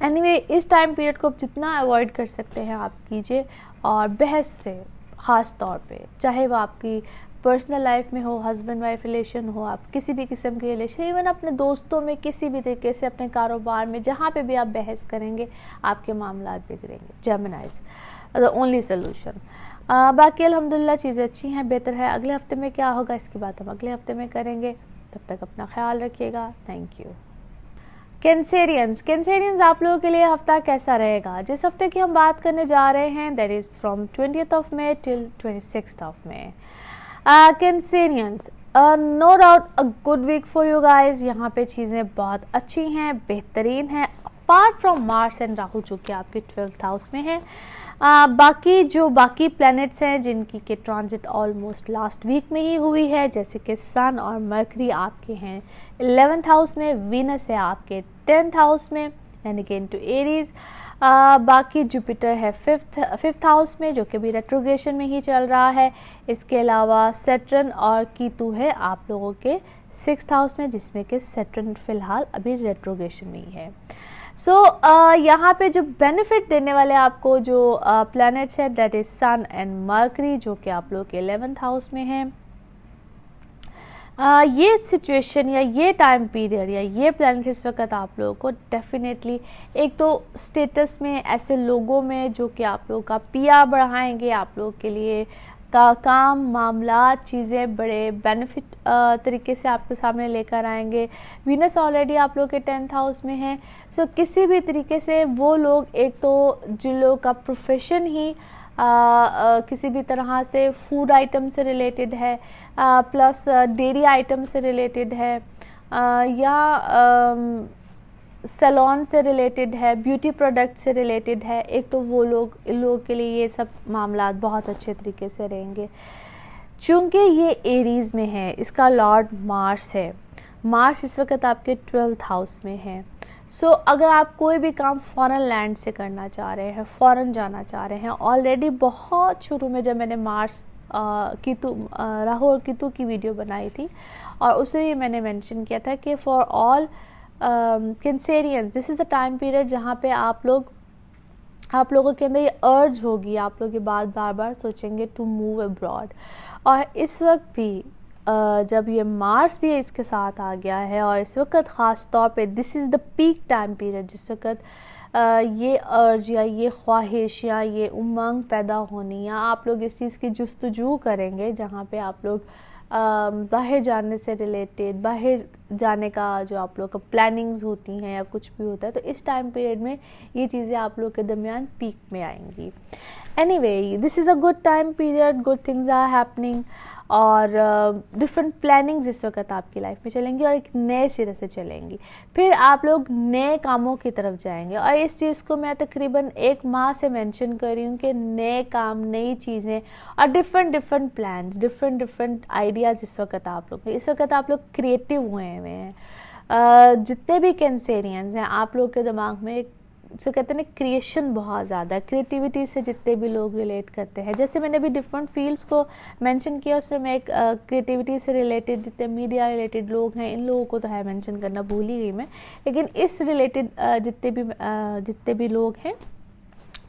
एनीवे इस टाइम पीरियड को जितना अवॉइड कर सकते हैं आप कीजिए, और बहस से ख़ास तौर पे, चाहे वो आपकी पर्सनल लाइफ में हो, हस्बैंड वाइफ रिलेशन हो, आप किसी भी किस्म के रिलेशन, इवन अपने दोस्तों में, किसी भी तरीके से, अपने कारोबार में, जहाँ पे भी आप बहस करेंगे आपके मामला बिगड़ेंगे। Geminis the only solution. बाकी अल्हम्दुलिल्लाह चीज़ें अच्छी हैं, बेहतर है। अगले हफ्ते में क्या होगा इसकी बात हम अगले हफ्ते में करेंगे। तब तक अपना ख्याल रखिएगा। Thank you. कैंसेरियंस आप लोगों के लिए हफ्ता कैसा रहेगा? जिस हफ्ते की हम बात करने जा रहे हैं that is from 20th of May till 26th of May। Cancerians no doubt a good week for you guys. यहाँ पे चीज़ें बहुत अच्छी हैं, बेहतरीन हैं, apart from Mars and Rahu जो कि आपके 12th हाउस में है। बाकी प्लैनेट्स हैं जिनकी के ट्रांजिट ऑलमोस्ट लास्ट वीक में ही हुई है, जैसे कि सन और मरकरी आपके हैं 11th हाउस में, वीनस है आपके 10th हाउस में यानी कि इनटू एरीज। बाकी जुपिटर है फिफ्थ हाउस में जो कि भी रेट्रोग्रेशन में ही चल रहा है। इसके अलावा सैटर्न और कीतु है आप लोगों के 6th हाउस में, जिसमें कि सैटर्न फिलहाल अभी रेट्रोग्रेशन में ही है। यहाँ पे जो बेनिफिट देने वाले आपको जो प्लैनेट्स है that is sun and Mercury जो कि आप लोग के 11th हाउस में है। ये सिचुएशन या ये टाइम पीरियड या ये प्लैनेट इस वक्त आप लोगों को डेफिनेटली एक तो स्टेटस में, ऐसे लोगों में जो कि आप लोगों का पिया बढ़ाएंगे, आप लोगों के लिए का काम मामला चीज़ें बड़े बेनिफिट तरीके से आपके सामने लेकर आएंगे। वीनस ऑलरेडी आप लोग के 10th हाउस में है। किसी भी तरीके से वो लोग, एक तो जिन लोगों का प्रोफेशन ही किसी भी तरह से फूड आइटम से रिलेटेड है, प्लस डेयरी आइटम से रिलेटेड है, या सैलून से रिलेटेड है, ब्यूटी प्रोडक्ट से रिलेटेड है, एक तो वो लोग, इन लोगों के लिए ये सब मामला बहुत अच्छे तरीके से रहेंगे। चूँकि ये एरीज़ में है, इसका लॉर्ड मार्स है, मार्स इस वक्त आपके 12th हाउस में है। अगर आप कोई भी काम फॉरेन लैंड से करना चाह रहे हैं, फॉरेन जाना चाह रहे हैं, ऑलरेडी बहुत शुरू में जब मैंने मार्स राहु और कीतु की वीडियो बनाई थी और उसे मैंने मेंशन किया था कि for all Cancerians this is the time period जहाँ पे आप लोगों के अंदर ये अर्ज होगी, आप लोग ये बार बार सोचेंगे टू मूव अब्रॉड। और इस वक्त भी जब ये मार्स भी इसके साथ आ गया है और इस वक्त ख़ास तौर पे this is the peak time period जिस वक्त ये अर्ज या ये ख्वाहिश या ये उमंग पैदा होनी, या आप लोग इस चीज़ की जुस्तजू करेंगे जहाँ पे आप लोग बाहर जाने से रिलेटेड, बाहर जाने का जो आप लोग का प्लानिंग्स होती हैं या कुछ भी होता है, तो इस टाइम पीरियड में ये चीज़ें आप लोग के दरमियान पीक में आएंगी। Anyway this is a good time period, good things are happening और डिफरेंट प्लानिंग्स इस वक्त आपकी लाइफ में चलेंगी और एक नए सिरे से चलेंगी। फिर आप लोग नए कामों की तरफ जाएंगे और इस चीज़ को मैं तकरीबन 1 माह से मेंशन कर रही हूँ कि नए काम, नई चीज़ें और डिफरेंट प्लान्स, डिफरेंट आइडियाज़ इस वक्त आप लोग क्रिएटिव हुए हैं। जितने भी कैंसेरियंस हैं आप लोग के दिमाग में एक कहते हैं क्रिएशन बहुत ज़्यादा, क्रिएटिविटी से जितने भी लोग रिलेट करते हैं, जैसे मैंने भी डिफरेंट फील्ड्स को मेंशन किया उससे मैं एक क्रिएटिविटी से रिलेटेड जितने मीडिया रिलेटेड लोग हैं इन लोगों को तो है मेंशन करना भूल ही गई मैं, लेकिन इस रिलेटेड जितने भी लोग हैं,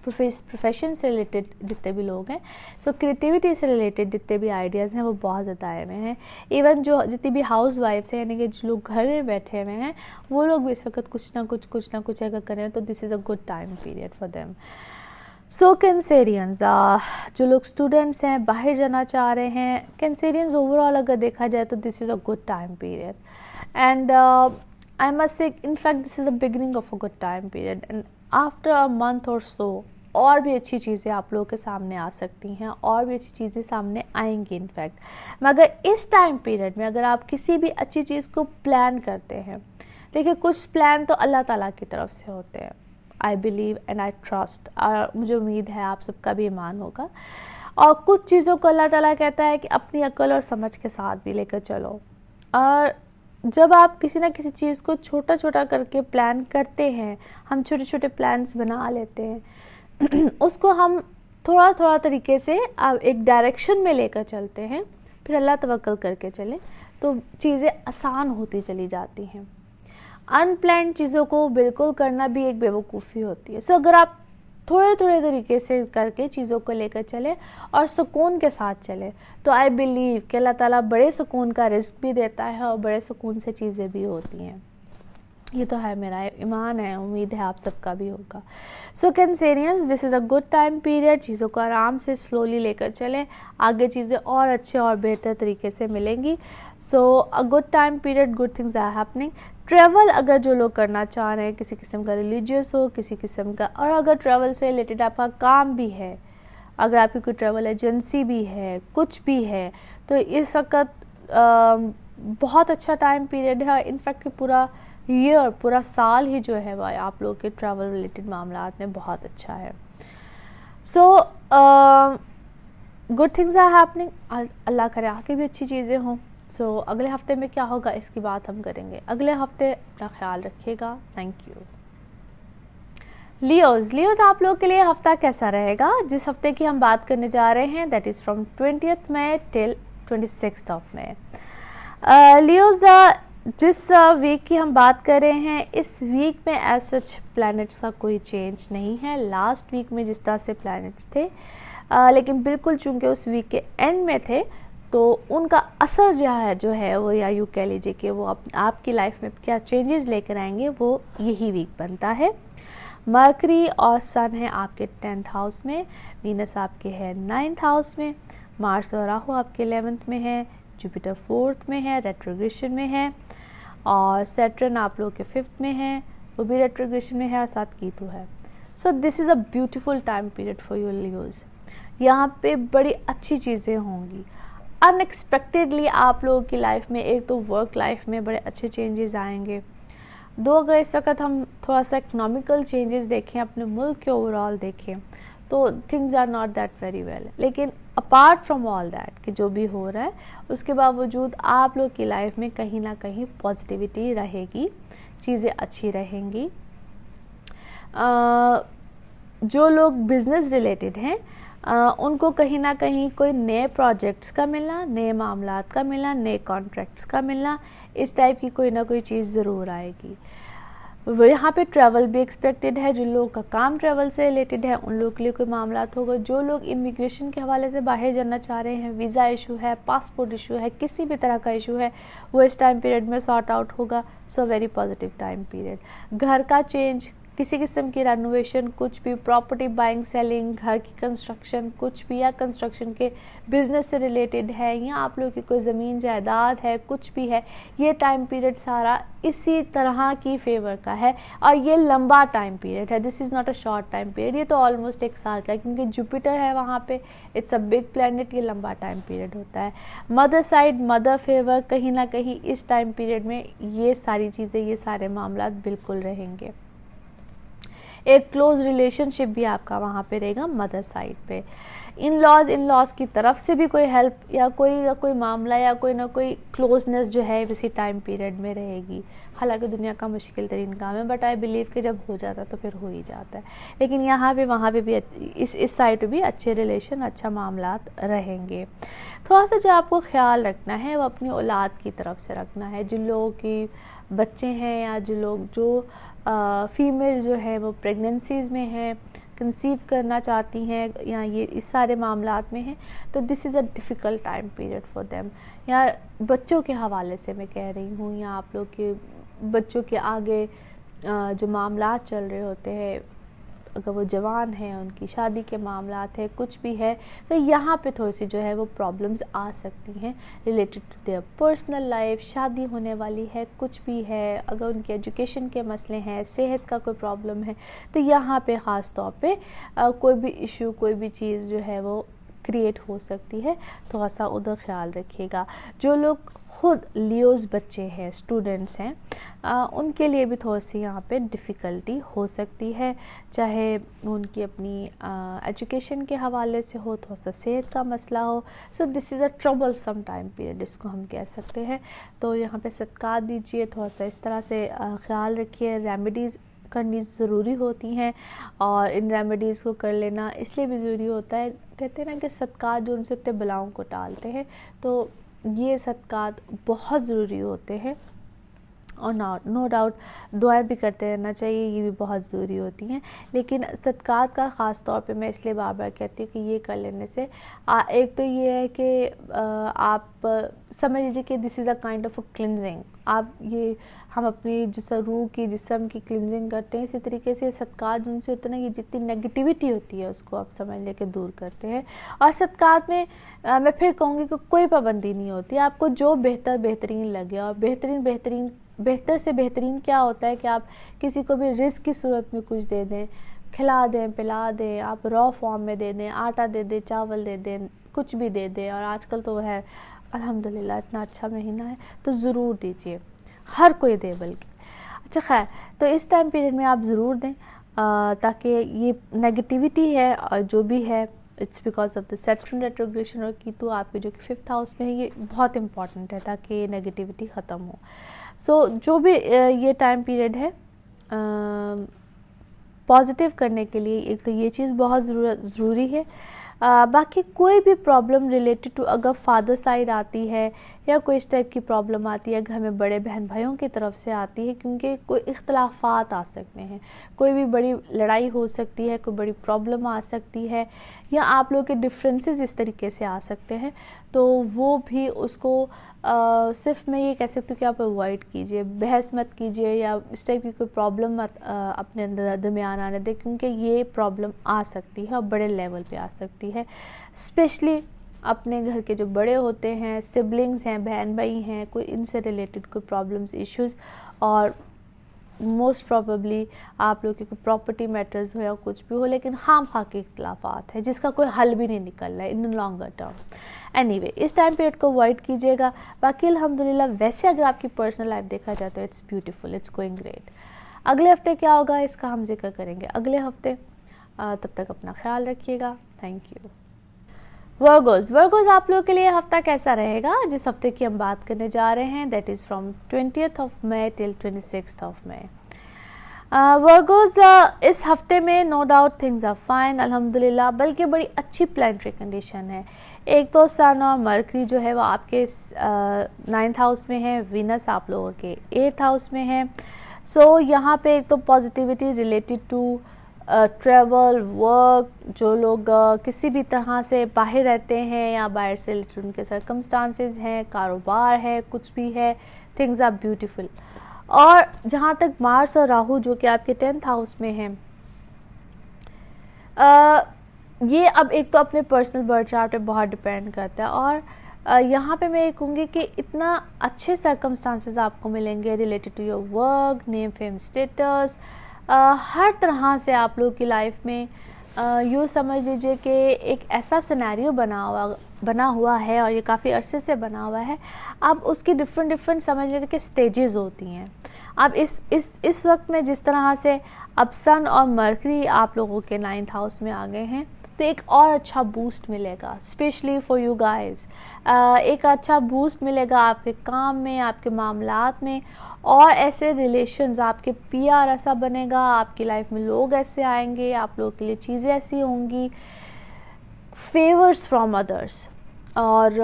प्रोफेशन से रिलेटेड जितने भी लोग हैं, क्रिएटिविटी से रिलेटेड जितने भी आइडियाज़ हैं वो बहुत ज़्यादा आए हुए हैं। इवन जो जितनी भी हाउस वाइफ्स हैं यानी कि जो लोग घर में बैठे हुए हैं वो लोग भी इस वक्त कुछ ना कुछ अगर करें तो this is a good time period for them. Cancerians जो लोग स्टूडेंट्स हैं, बाहर जाना चाह रहे हैं, कैंसेरियंस ओवरऑल अगर देखा जाए तो this is a good time period and I must say in fact this is the beginning of a good time period, and after a month or so और भी अच्छी चीज़ें आप लोगों के सामने आ सकती हैं, और भी अच्छी चीज़ें सामने आएंगी इनफैक्ट। मगर इस टाइम पीरियड में अगर आप किसी भी अच्छी चीज़ को प्लान करते हैं, देखिए कुछ प्लान तो अल्लाह ताला की तरफ से होते हैं, I believe and I trust, और मुझे उम्मीद है आप सबका भी ईमान होगा। और कुछ चीज़ों को अल्लाह ताला कहता है कि अपनी अक्ल और समझ के साथ भी लेकर चलो। और जब आप किसी ना किसी चीज़ को छोटा छोटा करके प्लान करते हैं, हम छोटे छोटे प्लान्स बना लेते हैं उसको हम थोड़ा थोड़ा तरीके से एक डायरेक्शन में लेकर चलते हैं, फिर अल्लाह तवक्कल करके चलें तो चीज़ें आसान होती चली जाती हैं। अनप्लान्ड चीज़ों को बिल्कुल करना भी एक बेवकूफ़ी होती है। सो अगर आप थोड़े थोड़े तरीके से करके चीज़ों को लेकर चले और सुकून के साथ चले तो आई बिलीव कि अल्लाह ताला बड़े सुकून का रिस्क भी देता है और बड़े सुकून से चीज़ें भी होती हैं। ये तो है, मेरा ईमान है, उम्मीद है आप सबका भी होगा। So Cancerians, this is a good time period. चीज़ों को आराम से स्लोली लेकर चलें, आगे चीज़ें और अच्छे और बेहतर तरीके से मिलेंगी। So a good time period, good things are happening. Travel अगर जो लोग करना चाह रहे हैं, किसी किस्म का रिलीजियस हो, किसी किस्म का, और अगर ट्रैवल से रिलेटेड आपका काम भी है, अगर आपकी कोई ट्रैवल एजेंसी भी है, कुछ भी है, तो इस वक्त बहुत अच्छा टाइम पीरियड है। इनफैक्ट पूरा ईयर, पूरा साल ही जो है वह आप लोग के ट्रैवल रिलेटेड मामलात में बहुत अच्छा है। So good things are happening. अल्लाह करे आगे भी अच्छी चीज़ें हों। सो अगले हफ्ते में क्या होगा इसकी बात हम करेंगे अगले हफ्ते। अपना ख्याल रखिएगा। Thank you. लियोज आप लोग के लिए हफ्ता कैसा रहेगा? जिस हफ्ते की हम बात करने जा रहे हैं that is from 20th May till 26th of May. Leos, जिस वीक की हम बात कर रहे हैं, इस वीक में एज सच प्लैनेट्स का कोई चेंज नहीं है। लास्ट वीक में जिस तरह से प्लैनेट्स थे, लेकिन बिल्कुल चूंकि उस वीक के एंड में थे तो उनका असर जो है वो, या यूँ कह लीजिए कि वो आपकी लाइफ में क्या चेंजेस लेकर आएंगे, वो यही वीक बनता है। मरकरी और सन है आपके 10th हाउस में, वीनस आपके है 9th हाउस में, मार्स और राहु आपके 11th में है, जुपिटर 4th में है, रेट्रोग्रेशन में है, और सैटर्न आप लोग के 5th में है, वो भी रेट्रोग्रेशन में है, और साथ कीतु है। सो this is a beautiful time period for you Leos. यहाँ पे बड़ी अच्छी चीज़ें होंगी अनएक्सपेक्टेडली आप लोगों की लाइफ में। एक तो वर्क लाइफ में बड़े अच्छे चेंजेस आएंगे। दो, अगर इस वक्त हम थोड़ा सा इकोनॉमिकल चेंजेस देखें, अपने मुल्क के ओवरऑल देखें, तो things are not that very well. लेकिन अपार्ट फ्रॉम ऑल दैट कि जो भी हो रहा है, उसके बावजूद आप लोग की लाइफ में कहीं ना कहीं पॉजिटिविटी रहेगी, चीज़ें अच्छी रहेंगी। जो लोग बिज़नेस रिलेटेड हैं उनको कहीं ना कहीं कोई नए प्रोजेक्ट्स का मिलना, नए मामलात का मिलना, नए कॉन्ट्रैक्ट्स का मिलना, इस टाइप की कोई ना कोई चीज़ ज़रूर आएगी। वो यहाँ पे ट्रैवल भी एक्सपेक्टेड है। जिन लोगों का काम ट्रैवल से रिलेटेड है उन लोगों के लिए कोई मामलात होगा। जो लोग इमिग्रेशन के हवाले से बाहर जाना चाह रहे हैं, वीज़ा इशू है, पासपोर्ट इशू है, किसी भी तरह का इशू है, वो इस टाइम पीरियड में सॉर्ट आउट होगा। So very positive time period. घर का चेंज, किसी किस्म की रेनोवेशन, कुछ भी प्रॉपर्टी बाइंग सेलिंग, घर की कंस्ट्रक्शन, कुछ भी, या कंस्ट्रक्शन के बिज़नेस से रिलेटेड है, या आप लोगों की कोई ज़मीन जायदाद है, कुछ भी है, ये टाइम पीरियड सारा इसी तरह की फेवर का है। और ये लंबा टाइम पीरियड है, this is not a short time period. ये तो ऑलमोस्ट एक साल का है, क्योंकि जुपिटर है वहाँ पे, इट्स अ बिग प्लैनेट। ये लंबा टाइम पीरियड होता है। मदर साइड, मदर फेवर, कहीं ना कहीं इस टाइम पीरियड में ये सारी चीज़ें, ये सारे मामला बिल्कुल रहेंगे। एक क्लोज रिलेशनशिप भी आपका वहाँ पे रहेगा मदर साइड पे। इन लॉज की तरफ से भी कोई हेल्प या कोई मामला या कोई ना कोई क्लोजनेस जो है इसी टाइम पीरियड में रहेगी। हालांकि दुनिया का मुश्किल तरीन काम है, बट आई बिलीव कि जब हो जाता है तो फिर हो ही जाता है। लेकिन यहाँ पे वहाँ पे भी इस साइड पे भी अच्छे रिलेशन, अच्छा मामलात रहेंगे। थोड़ा सा जो आपको ख्याल रखना है वो अपनी औलाद की तरफ से रखना है। जिन लोगों की बच्चे हैं या जो फीमेल जो है वो प्रेगनेंसीज़ में है, कंसीव करना चाहती हैं, या ये इस सारे मामलात में हैं, तो this is a difficult time period for them. या बच्चों के हवाले से मैं कह रही हूँ, या आप लोग के बच्चों के आगे जो मामलात चल रहे होते हैं, अगर वो जवान हैं, उनकी शादी के मामलात है, कुछ भी है, तो यहाँ पे थोड़ी सी जो है वो प्रॉब्लम्स आ सकती हैं related to their personal life, शादी होने वाली है, कुछ भी है, अगर उनके एजुकेशन के मसले हैं, सेहत का कोई प्रॉब्लम है, तो यहाँ पे ख़ास तौर पे कोई भी इशू, कोई भी चीज़ जो है वो क्रिएट हो सकती है। थोड़ा सा उधर ख्याल रखिएगा। जो लोग खुद लियोज़ बच्चे हैं, स्टूडेंट्स हैं, उनके लिए भी थोड़ी सी यहाँ पे डिफ़िकल्टी हो सकती है, चाहे उनकी अपनी एजुकेशन के हवाले से हो, थोड़ा सा सेहत का मसला हो। So this is a troublesome time period, इसको हम कह सकते हैं। तो यहाँ पे सदका दीजिए, थोड़ा सा इस तरह से ख्याल रखिए। रेमेडीज़ करनी ज़रूरी होती हैं, और इन रेमेडीज़ को कर लेना इसलिए भी ज़रूरी होता है, कहते हैं ना कि सदक़ात जो उनसे उतने बलाओं को टालते हैं, तो ये सदक़ात बहुत ज़रूरी होते हैं। और नो डाउट दुआएं भी करते रहना चाहिए, ये भी बहुत ज़रूरी होती हैं। लेकिन सदक़ात का ख़ास तौर पे मैं इसलिए बार बार कहती हूँ कि ये कर लेने से एक तो ये है कि आप समझ लीजिए कि this is a kind of a cleansing. आप ये हम अपनी रूह की, जिस्म की क्लिनजिंग करते हैं, इसी तरीके से सदक़ात उनसे उतना ये जितनी नेगेटिविटी होती है उसको आप समझ लेके दूर करते हैं। और सदक़ात में मैं फिर कहूँगी कि कोई पाबंदी नहीं होती, आपको जो बेहतरीन लगे। और बेहतर से बेहतरीन क्या होता है कि आप किसी को भी रिस्क की सूरत में कुछ दे दें, खिला दें, पिला दें, आप रॉ फॉर्म में दे दें, आटा दे दें, चावल दे दें, कुछ भी दे दें। और आजकल तो है अल्हम्दुलिल्लाह इतना अच्छा महीना है, तो ज़रूर दीजिए, हर कोई दे बल्कि। अच्छा खैर, तो इस टाइम पीरियड में आप ज़रूर दें, ताकि ये नेगेटिविटी है और जो भी है, it's because of the Saturn retrogression और कीतु आपके जो कि 5th हाउस में है, ये बहुत इंपॉर्टेंट है ताकि नेगेटिविटी ख़त्म हो। सो जो भी ये टाइम पीरियड है पॉजिटिव करने के लिए, एक तो ये चीज़ बहुत ज़रूरी है। बाकी कोई भी प्रॉब्लम रिलेटेड टू अगर फादर साइड आती है या कोई इस टाइप की प्रॉब्लम आती है, घर में बड़े बहन भाइयों की तरफ से आती है, क्योंकि कोई इख्तलाफात आ सकते हैं, कोई भी बड़ी लड़ाई हो सकती है, कोई बड़ी प्रॉब्लम आ सकती है, या आप लोग के डिफरेंसेस इस तरीके से आ सकते हैं, तो वो भी उसको सिर्फ मैं ये कह सकती हूँ कि आप अवॉइड कीजिए, बहस मत कीजिए, या इस टाइप की कोई प्रॉब्लम मत अपने अंदर दरमियान आने दें, क्योंकि ये प्रॉब्लम आ सकती है और बड़े लेवल पे आ सकती है। स्पेशली अपने घर के जो बड़े होते हैं, सिबलिंग्स हैं, बहन भाई हैं, कोई इनसे रिलेटेड कोई प्रॉब्लम्स, इश्यूज़, और मोस्ट प्रॉबेबली आप लोग की कोई प्रॉपर्टी मैटर्स हो या कुछ भी हो, लेकिन खाम खा के इख्तलाफात है जिसका कोई हल भी नहीं निकल रहा है इन लॉन्गर टर्म। एनीवे, इस टाइम पीरियड को अवॉइड कीजिएगा। बाकी अल्हम्दुलिल्लाह वैसे अगर आपकी पर्सनल लाइफ देखा जाए तो it's beautiful, it's going great. अगले हफ्ते क्या होगा इसका हम जिक्र करेंगे अगले हफ्ते। तब तक अपना ख्याल रखिएगा। Thank you. वर्गोज़ आप लोगों के लिए हफ्ता कैसा रहेगा? जिस हफ्ते की हम बात करने जा रहे हैं, that is from 20th of May till 26th of May। Virgos इस हफ्ते में no doubt things are fine अल्हम्दुलिल्लाह, बल्कि बड़ी अच्छी प्लानिटरी कंडीशन है। एक तो सन और मरकरी जो है वो आपके 9th हाउस में है, वीनस आप लोगों के 8th हाउस में है। सो यहाँ पे एक तो positivity related to travel, work, जो लोग किसी भी तरह से बाहर रहते हैं या बाहर से रिलेटेड उनके सर्कमस्टांसेस हैं, कारोबार है, कुछ भी है, थिंग्स आर ब्यूटीफुल। और जहाँ तक मार्स और राहु जो कि आपके 10th हाउस में हैं, ये अब एक तो अपने पर्सनल बर्थ चार्ट पे बहुत डिपेंड करता है। और यहाँ पे मैं ये कहूँगी कि इतना अच्छे सर्कमस्टांसेस आपको मिलेंगे related to your work, name, fame, status, हर तरह से आप लोग की लाइफ में यूँ समझ लीजिए कि एक ऐसा सिनेरियो बना हुआ है, और ये काफ़ी अरसे से बना हुआ है। अब उसकी डिफरेंट समझ लीजिए कि स्टेजेस होती हैं। अब इस वक्त में जिस तरह से अब सन और मरकरी आप लोगों के 9th हाउस में आ गए हैं, तो एक और अच्छा बूस्ट मिलेगा स्पेशली फॉर यू गाइस। एक अच्छा बूस्ट मिलेगा आपके काम में, आपके मामलात में, और ऐसे रिलेशंस, आपके पीआर ऐसा बनेगा, आपकी लाइफ में लोग ऐसे आएंगे, आप लोगों के लिए चीज़ें ऐसी होंगी, फेवर्स फ्रॉम अदर्स। और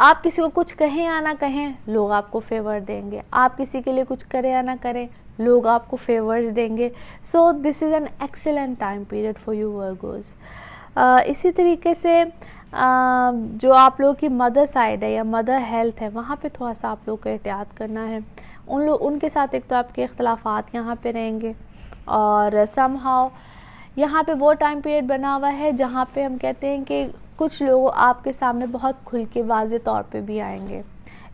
आप किसी को कुछ कहें या ना कहें, लोग आपको फेवर देंगे। आप किसी के लिए कुछ करें या ना करें, लोग आपको फेवर्स देंगे। So this is an excellent time period for you Virgos. इसी तरीके से जो आप लोगों की मदर साइड है या मदर हेल्थ है, वहाँ पे थोड़ा सा आप लोग को एहतियात करना है। उनके साथ एक तो आपके इख्तलाफात यहाँ पे रहेंगे, और समहाउ यहाँ पे वो टाइम पीरियड बना हुआ है जहाँ पे हम कहते हैं कि कुछ लोग आपके सामने बहुत खुल के वाज़े तौर पे भी आएंगे.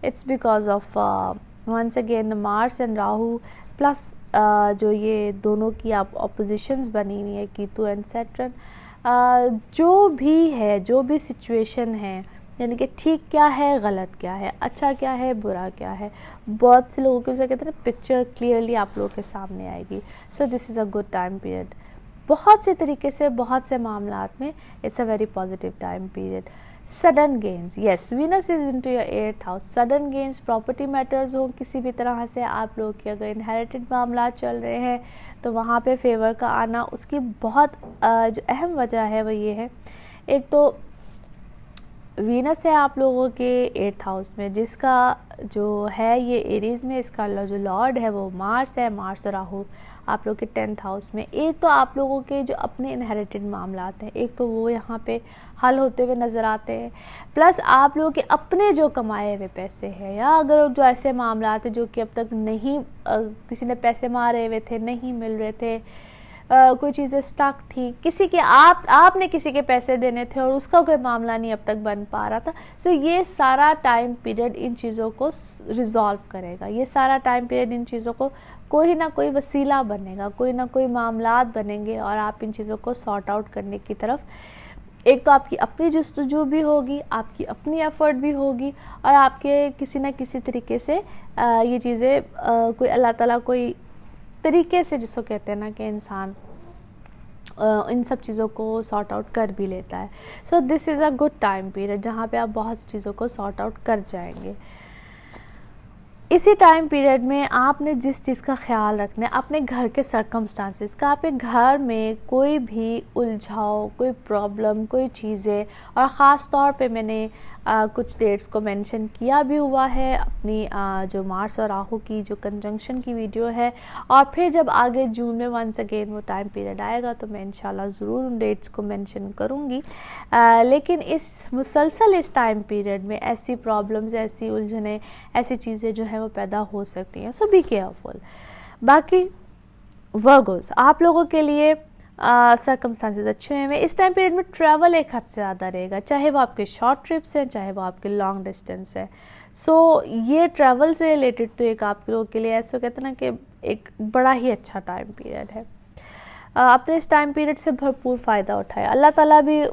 It's because of once again Mars and Rahu plus जो ये दोनों की आप ऑपोजिशंस बनी हुई है, कीतु एंड सैटर्न. जो भी है, जो भी सिचुएशन है, यानी कि ठीक क्या है, गलत क्या है, अच्छा क्या है, बुरा क्या है, बहुत से लोगों के उसे कहते हैं ना, पिक्चर क्लियरली आप लोगों के सामने आएगी. सो this is a good time period. बहुत से तरीके से, बहुत से मामलात में it's a very positive time period. Sudden gains, yes, Venus is into your 8th house. Sudden gains, property matters हो किसी भी तरह से, आप लोग की अगर इनहेरिटेड मामला चल रहे हैं तो वहाँ पे फेवर का आना, उसकी बहुत जो अहम वजह है वो ये है, एक तो वीनस है आप लोगों के 8th हाउस में, जिसका जो है ये एरीज में, इसका जो लॉर्ड है वो मार्स है. मार्स और राहु आप लोग के 10th हाउस में. एक तो आप लोगों के जो अपने इनहेरिटेड मामलात हैं, एक तो वो यहाँ पे हल होते हुए नज़र आते हैं, प्लस आप लोगों के अपने जो कमाए हुए पैसे हैं, या अगर जो ऐसे मामलात हैं जो कि अब तक नहीं किसी ने पैसे मारे हुए थे, नहीं मिल रहे थे, कोई चीज़ें स्टक थी, किसी के आपने किसी के पैसे देने थे और उसका कोई मामला नहीं अब तक बन पा रहा था. सो ये सारा टाइम पीरियड इन चीज़ों को रिजॉल्व करेगा. ये सारा टाइम पीरियड इन चीज़ों को कोई ना कोई वसीला बनेगा, कोई ना कोई मामलात बनेंगे और आप इन चीज़ों को सॉर्ट आउट करने की तरफ, एक तो आपकी अपनी जस्तजू भी होगी, आपकी अपनी एफर्ट भी होगी, और आपके किसी न किसी तरीके से ये चीज़ें कोई अल्लाह ताला कोई तरीके से, जिसको कहते हैं ना कि इंसान इन सब चीज़ों को सॉर्ट आउट कर भी लेता है. सो this is a good time period जहाँ पे आप बहुत सी चीज़ों को सॉर्ट आउट कर जाएंगे. इसी टाइम पीरियड में आपने जिस चीज़ का ख्याल रखना है, अपने घर के सर्कमस्टांसेस का, आपके घर में कोई भी उलझाव, कोई प्रॉब्लम, कोई चीज़ें, और ख़ास तौर पे मैंने कुछ डेट्स को मेंशन किया भी हुआ है अपनी जो मार्स और राहु की जो कंजंक्शन की वीडियो है, और फिर जब आगे जून में वंस अगेन वो टाइम पीरियड आएगा तो मैं इंशाल्लाह ज़रूर उन डेट्स को मेंशन करूँगी. लेकिन इस मुसलसल इस टाइम पीरियड में ऐसी प्रॉब्लम्स, ऐसी उलझनें, ऐसी चीज़ें जो है वो पैदा हो सकती हैं. सो बी केयरफुल. बाकी वर्गोस, आप लोगों के लिए सर्कमस्टांसेस अच्छे हैं. इस टाइम पीरियड में ट्रैवल एक हद से ज़्यादा रहेगा, चाहे वो आपके शॉर्ट ट्रिप्स हैं, चाहे वो आपके लॉन्ग डिस्टेंस है. सो ये ट्रैवल से रिलेटेड तो एक आप लोगों के लिए ऐसा कहते हैं ना कि एक बड़ा ही अच्छा टाइम पीरियड है. अपने इस टाइम पीरियड से भरपूर फ़ायदा उठाए. अल्लाह ताला भी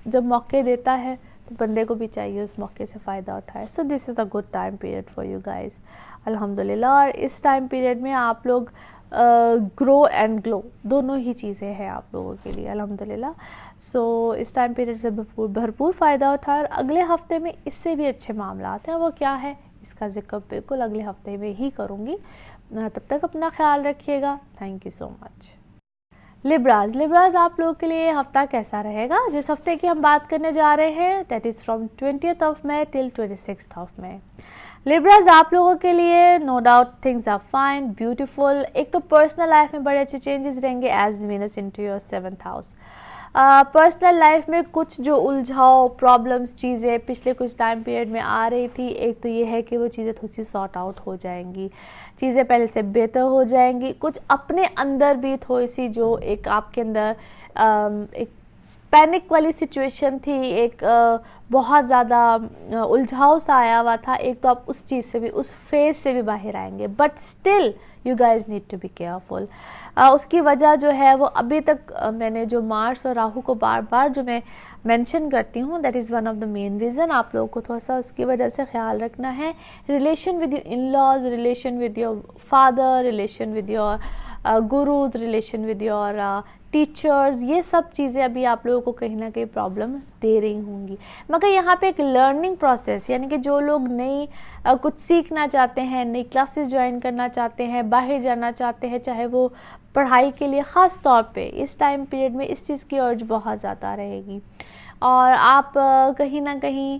जब मौके देता है तो बंदे को भी चाहिए उस मौके से फ़ायदा उठाए. सो this is a good time period for you guys, अल्हम्दुलिल्लाह. और इस टाइम पीरियड में आप लोग ग्रो एंड ग्लो दोनों ही चीज़ें हैं आप लोगों के लिए, अल्हम्दुलिल्लाह. सो इस टाइम पीरियड से भरपूर फ़ायदा उठाए. और अगले हफ्ते में इससे भी अच्छे मामलात हैं, वो क्या है इसका जिक्र बिल्कुल अगले हफ्ते में ही करूँगी. तब तक अपना ख्याल रखिएगा. Thank you so much. लिब्राज आप लोगों के लिए हफ्ता कैसा रहेगा? जिस हफ्ते की हम बात करने जा रहे हैं that is from 20th of May till 26th of May. Libras आप लोगों के लिए no doubt things are fine, beautiful. एक तो पर्सनल लाइफ में बड़े अच्छे चेंजेस रहेंगे as Venus into your 7th house. Personal life में कुछ जो उलझाव, प्रॉब्लम्स, चीज़ें पिछले कुछ टाइम पीरियड में आ रही थी, एक तो ये है कि वो चीज़ें थोड़ी सी सॉर्ट आउट हो जाएंगी, चीज़ें पहले से बेहतर हो जाएंगी. कुछ अपने अंदर भी थोड़ी सी जो एक आपके अंदर एक पैनिक वाली सिचुएशन थी, एक बहुत ज़्यादा उलझाव सा आया हुआ था, एक तो आप उस चीज़ से भी, उस फेज से भी बाहर आएंगे. But still you guys need to be careful. उसकी वजह जो है वो अभी तक मैंने जो मार्स और राहु को बार बार जो मैं मेंशन करती हूँ, that is one of the main reason. आप लोगों को थोड़ा सा उसकी वजह से ख्याल रखना है. Relation with your in laws, relation with your father, relation with your gurus, relation with your teachers, ये सब चीज़ें अभी आप लोगों को कहीं ना कहीं प्रॉब्लम दे रही होंगी. मगर यहाँ पे एक लर्निंग प्रोसेस, यानी कि जो लोग नई कुछ सीखना चाहते हैं, नई क्लासेस ज्वाइन करना चाहते हैं, बाहर जाना चाहते हैं, चाहे वो पढ़ाई के लिए, ख़ास तौर पे इस टाइम पीरियड में इस चीज़ की अर्ज बहुत ज़्यादा रहेगी. और आप कहीं ना कहीं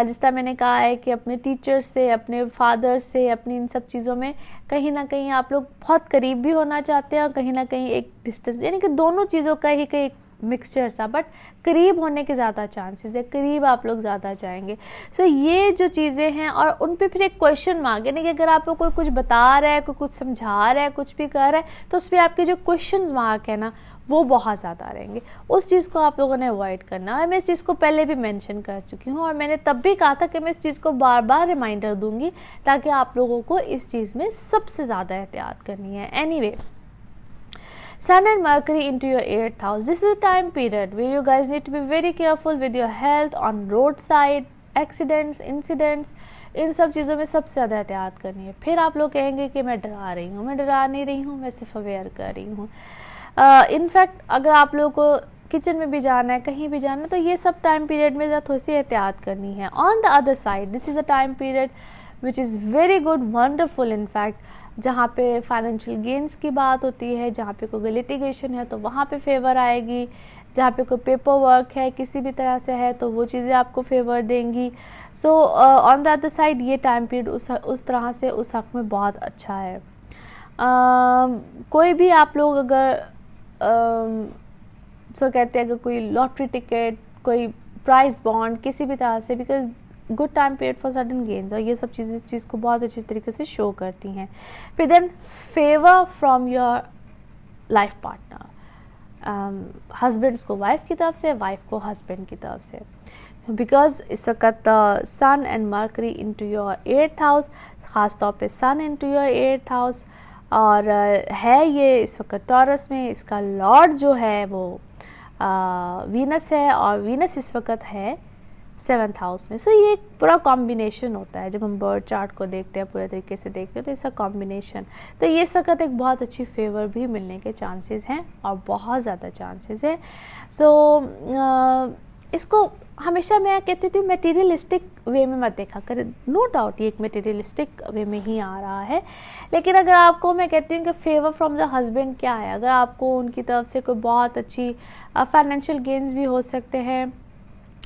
जिस तरह मैंने कहा है कि अपने टीचर्स से, अपने फादर से, अपनी इन सब चीज़ों में कहीं ना कहीं आप लोग बहुत करीब भी होना चाहते हैं और कहीं ना कहीं एक डिस्टेंस, यानी कि दोनों चीज़ों का ही कहीं मिक्सचर सा, बट करीब होने के ज़्यादा चांसेस है, करीब आप लोग ज़्यादा जाएंगे। सो ये जो चीज़ें हैं, और उन पे फिर एक क्वेश्चन मार्क, यानी कि अगर आपको कोई कुछ बता रहा है, कोई कुछ समझा रहा है, कुछ भी कर रहा है, तो उस पर आपके जो क्वेश्चन मार्क है ना वो बहुत ज़्यादा रहेंगे। उस चीज़ को आप लोगों ने अवॉइड करना है। मैं इस चीज़ को पहले भी मेंशन कर चुकी हूँ, और मैंने तब भी कहा था कि मैं इस चीज़ को बार बार रिमाइंडर दूंगी, ताकि आप लोगों को इस चीज़ में सबसे ज़्यादा एहतियात करनी है। Anyway, Sun and Mercury into your 8th house. This is a time period where you guys need to be very careful with your health, on roadside accidents, incidents, इन सब चीज़ों में सबसे ज़्यादा एहतियात करनी है। फिर आप लोग कहेंगे कि मैं डरा रही हूँ, मैं डरा नहीं रही हूँ, मैं सिर्फ अवेयर कर रही हूँ। इनफैक्ट अगर आप लोगों को किचन में भी जाना है, कहीं भी जाना है, तो ये सब टाइम पीरियड में थोड़ी सी एहतियात करनी है। On the other side, this is a time period which is very good, wonderful in fact, जहाँ पे फाइनेंशियल गेंस की बात होती है, जहाँ पे कोई लिटिगेशन है तो वहाँ पे फेवर आएगी, जहाँ पे कोई पेपर वर्क है किसी भी तरह से है तो वो चीज़ें आपको फेवर देंगी। So on the other side ये टाइम पीरियड उस तरह से उस हक में बहुत अच्छा है। कोई भी आप लोग अगर सो कहते हैं, अगर कोई लॉटरी टिकट, कोई प्राइस बॉन्ड, किसी भी तरह से, because good time period for sudden gains, और ये सब चीज़ें इस चीज़ को बहुत अच्छी तरीके से शो करती हैं। फिर then favour from your life partner, husbands को वाइफ की तरफ से, वाइफ को हस्बैंड की तरफ से, बिकॉज इस वक्त Sun and Mercury into your 8th house, ख़ास तौर पे सन इनटू योर 8th हाउस, और है ये इस वक्त टॉरस में। इसका लॉर्ड जो है वो वीनस है, और वीनस इस वक्त है 7th हाउस में। सो ये एक पूरा कॉम्बिनेशन होता है, जब हम बर्थ चार्ट को देखते हैं, पूरे तरीके से देखते हैं, तो इसका कॉम्बिनेशन, तो ये वक्त एक बहुत अच्छी फेवर भी मिलने के चांसेस हैं, और बहुत ज़्यादा चांसेस हैं। सो इसको हमेशा मैं कहती थी मटेरियलिस्टिक वे में मत देखा करें। नो डाउट ये एक मटेरियलिस्टिक वे में ही आ रहा है, लेकिन अगर आपको, मैं कहती हूँ कि फेवर फ्रॉम द हस्बैंड क्या है, अगर आपको उनकी तरफ से कोई बहुत अच्छी फाइनेंशियल गेन्स भी हो सकते हैं,